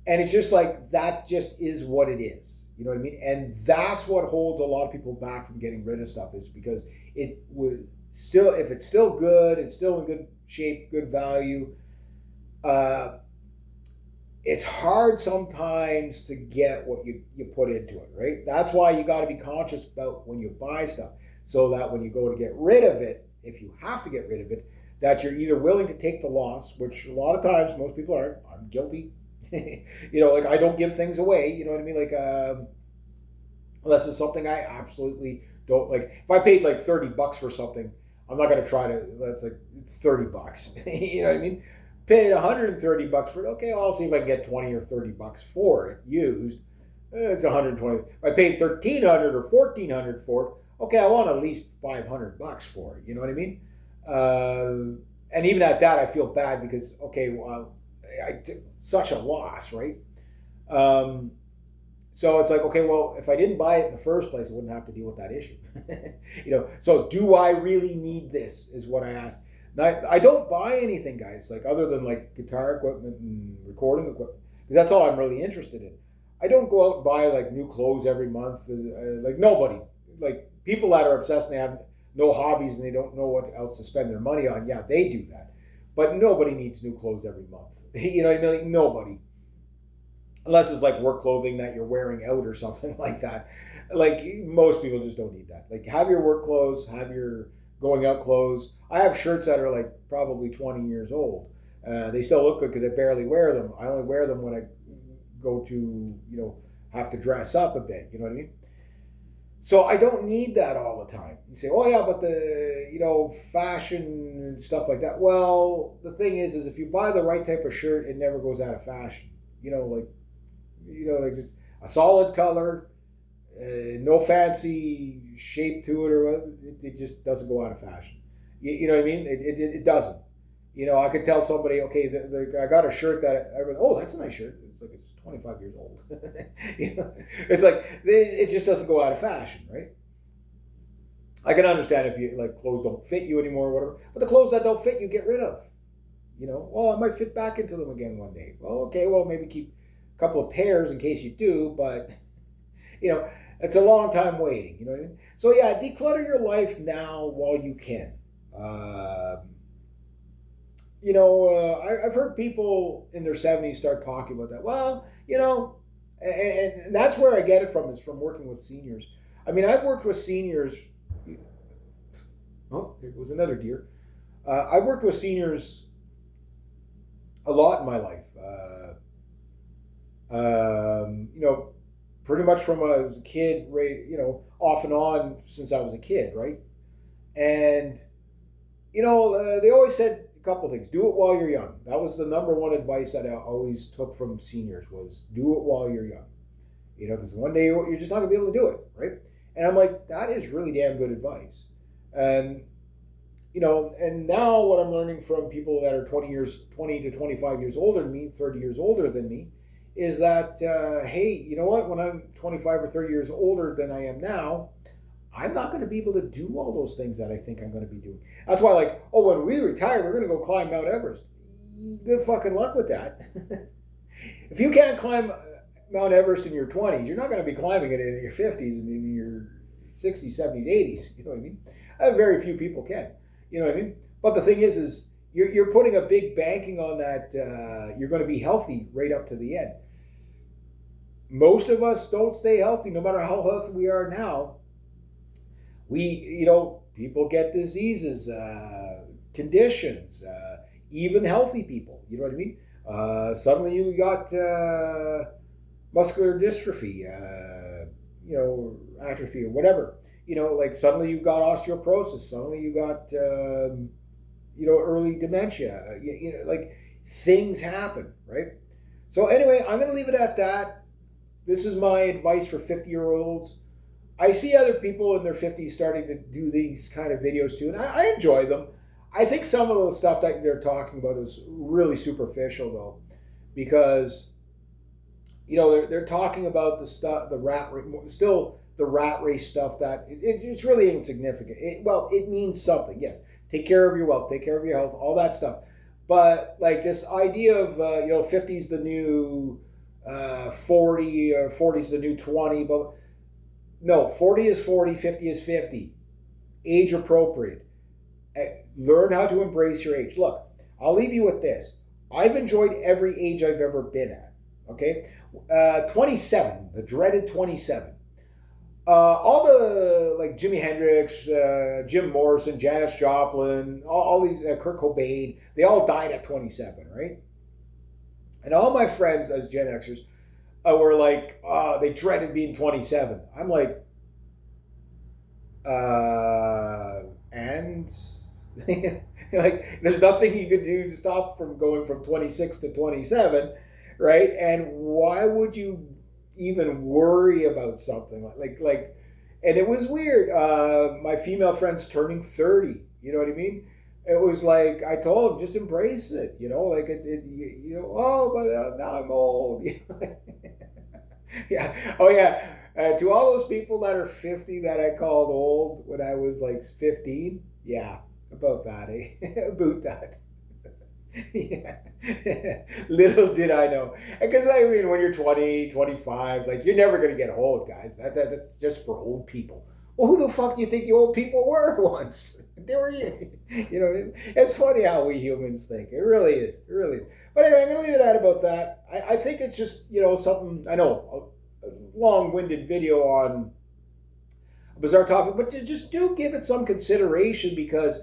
And it's just like, that just is what it is. You know what I mean? And that's what holds a lot of people back from getting rid of stuff, is because it would still, if it's still good, it's still in good shape, good value, it's hard sometimes to get what you put into it, right? That's why you got to be conscious about when you buy stuff, so that when you go to get rid of it, if you have to get rid of it, that you're either willing to take the loss, which a lot of times most people aren't. I'm guilty. Like, I don't give things away, you know what I mean? Like, unless it's something I absolutely don't like. If I paid like $30 for something, I'm not going to try to, that's like, it's $30. You know what I mean? Paid $130 for it. Okay, I'll see if I can get $20 or $30 for it used. It's $120. If I paid $1,300 or $1,400 for it, okay, I want at least $500 for it. You know what I mean? And even at that, I feel bad because okay, well, such a loss, right? Um, so it's like, okay, well, if I didn't buy it in the first place, I wouldn't have to deal with that issue. So do I really need this? Is what I ask. Now, I don't buy anything, guys, like other than like guitar equipment and recording equipment, because that's all I'm really interested in. I don't go out and buy like new clothes every month. Like nobody, like people that are obsessed and they have no hobbies and they don't know what else to spend their money on. Yeah, they do that, but nobody needs new clothes every month. Nobody, unless it's like work clothing that you're wearing out or something like that. Like most people just don't need that. Like have your work clothes, have your going out clothes. I have shirts that are like probably 20 years old. They still look good because I barely wear them. I only wear them when I go to, have to dress up a bit. You know what I mean? So I don't need that all the time. You say, oh yeah, but fashion and stuff like that. Well, the thing is if you buy the right type of shirt, it never goes out of fashion. Like just a solid color, no fancy shape to it, or it just doesn't go out of fashion. You know what I mean? It doesn't. I could tell somebody, okay, I got a shirt that I go, oh, that's a nice shirt. It's like it's 25 years old. It's like it just doesn't go out of fashion, right? I can understand if you like clothes don't fit you anymore or whatever, but the clothes that don't fit you, get rid of. I might fit back into them again one day. Well, okay, well maybe keep a couple of pairs in case you do, but it's a long time waiting. You know what I mean? So yeah, declutter your life now while you can. I've heard people in their 70s start talking about that. Well, and that's where I get it from, is from working with seniors. I mean, I've worked with seniors. Oh, there was another deer. I've worked with seniors a lot in my life. Pretty much from I was a kid, off and on since I was a kid, right? And, they always said a couple of things. Do it while you're young. That was the number one advice that I always took from seniors, was do it while you're young. Because one day you're just not going to be able to do it, right? And I'm like, that is really damn good advice. And, and now what I'm learning from people that are 20 to 25 years older than me, 30 years older than me, is that, hey, you know what? When I'm 25 or 30 years older than I am now, I'm not going to be able to do all those things that I think I'm going to be doing. That's why, like, oh, when we retire, we're going to go climb Mount Everest. Good fucking luck with that. If you can't climb Mount Everest in your 20s, you're not going to be climbing it in your 50s and in your 60s, 70s, 80s. You know what I mean? Very few people can. You know what I mean? But the thing is you're putting a big banking on that you're going to be healthy right up to the end. Most of us don't stay healthy, no matter how healthy we are now. People get diseases, conditions, even healthy people. You know what I mean? Suddenly you got muscular dystrophy, atrophy or whatever. Like suddenly you got osteoporosis. Suddenly you got, early dementia. Like things happen, right? So anyway, I'm going to leave it at that. This is my advice for 50-year-olds. I see other people in their 50s starting to do these kind of videos too, and I enjoy them. I think some of the stuff that they're talking about is really superficial, though, because they're talking about the stuff, the rat race stuff that it's really insignificant. It means something. Yes, take care of your wealth, take care of your health, all that stuff. But like this idea of 50 is the new 40 or 40 is the new 20, but no, 40 is 40, 50 is 50. Age appropriate. Learn how to embrace your age. Look, I'll leave you with this. I've enjoyed every age I've ever been at. Okay? 27, the dreaded 27. All the, like Jimi Hendrix, Jim Morrison, Janis Joplin, all these, Kurt Cobain, they all died at 27, right? And all my friends as Gen Xers were like, they dreaded being 27. I'm like, and like, there's nothing you could do to stop from going from 26 to 27, right? And why would you even worry about something like And it was weird. My female friend's turning 30. You know what I mean? It was like I told him, just embrace it. You know, like oh, but now I'm old. Yeah. Oh, yeah. To all those people that are 50 that I called old when I was like 15, yeah, about that, eh? About that. Yeah. Little did I know. Because I mean, when you're 20, 25, like you're never going to get old, guys. That's just for old people. Well, who the fuck do you think you old people were once? They were, you know, it's funny how we humans think. It really is. It really is. But anyway, I'm going to leave it at about that. I think it's just, something, I know, a long-winded video on a bizarre topic, but just do give it some consideration because,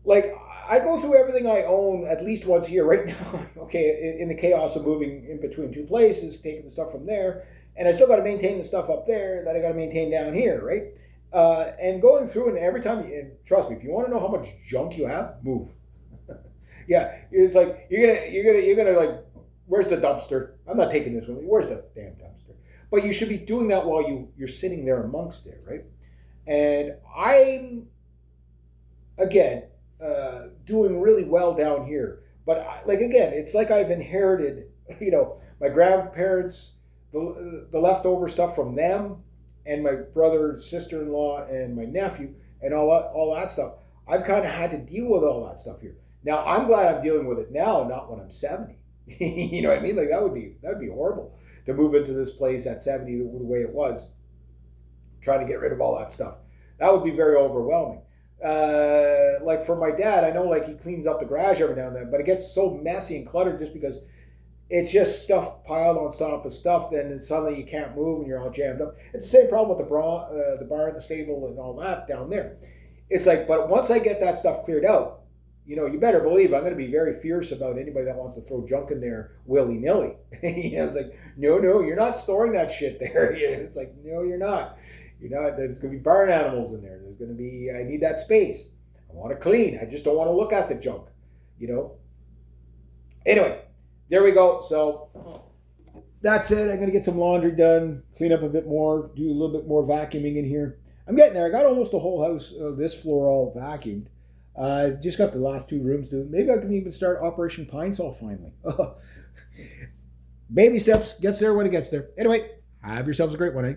like, I go through everything I own at least once a year right now. Okay, in the chaos of moving in between two places, taking the stuff from there, and I still got to maintain the stuff up there that I got to maintain down here, right? And going through, and every time, and trust me, if you want to know how much junk you have, move. Yeah, it's like you're gonna like, where's the dumpster? I'm not taking this one. Where's the damn dumpster? But you should be doing that while you're sitting there amongst it, right? And I'm again doing really well down here, but again, it's like I've inherited, my grandparents, the leftover stuff from them, and my brother, sister-in-law, and my nephew, and all that stuff. I've kind of had to deal with all that stuff here. Now I'm glad I'm dealing with it now, not when I'm 70. You know what I mean? Like that would be horrible to move into this place at 70 the way it was, trying to get rid of all that stuff. That would be very overwhelming. Like for my dad, I know like he cleans up the garage every now and then, but it gets so messy and cluttered just because it's just stuff piled on top of stuff. Then suddenly you can't move and you're all jammed up. It's the same problem with the barn, the stable, and all that down there. It's like, but once I get that stuff cleared out, you better believe I'm going to be very fierce about anybody that wants to throw junk in there willy-nilly. It's like, no, you're not storing that shit there. It's like, no, you're not. You're not. There's going to be barn animals in there. There's going to be, I need that space. I want to clean. I just don't want to look at the junk, Anyway, there we go. So that's it. I'm going to get some laundry done, clean up a bit more, do a little bit more vacuuming in here. I'm getting there. I got almost the whole house, this floor all vacuumed. Just got the last 2 rooms to. Maybe I can even start Operation Pine Sol finally. Baby steps. Gets there when it gets there. Anyway, have yourselves a great one, eh?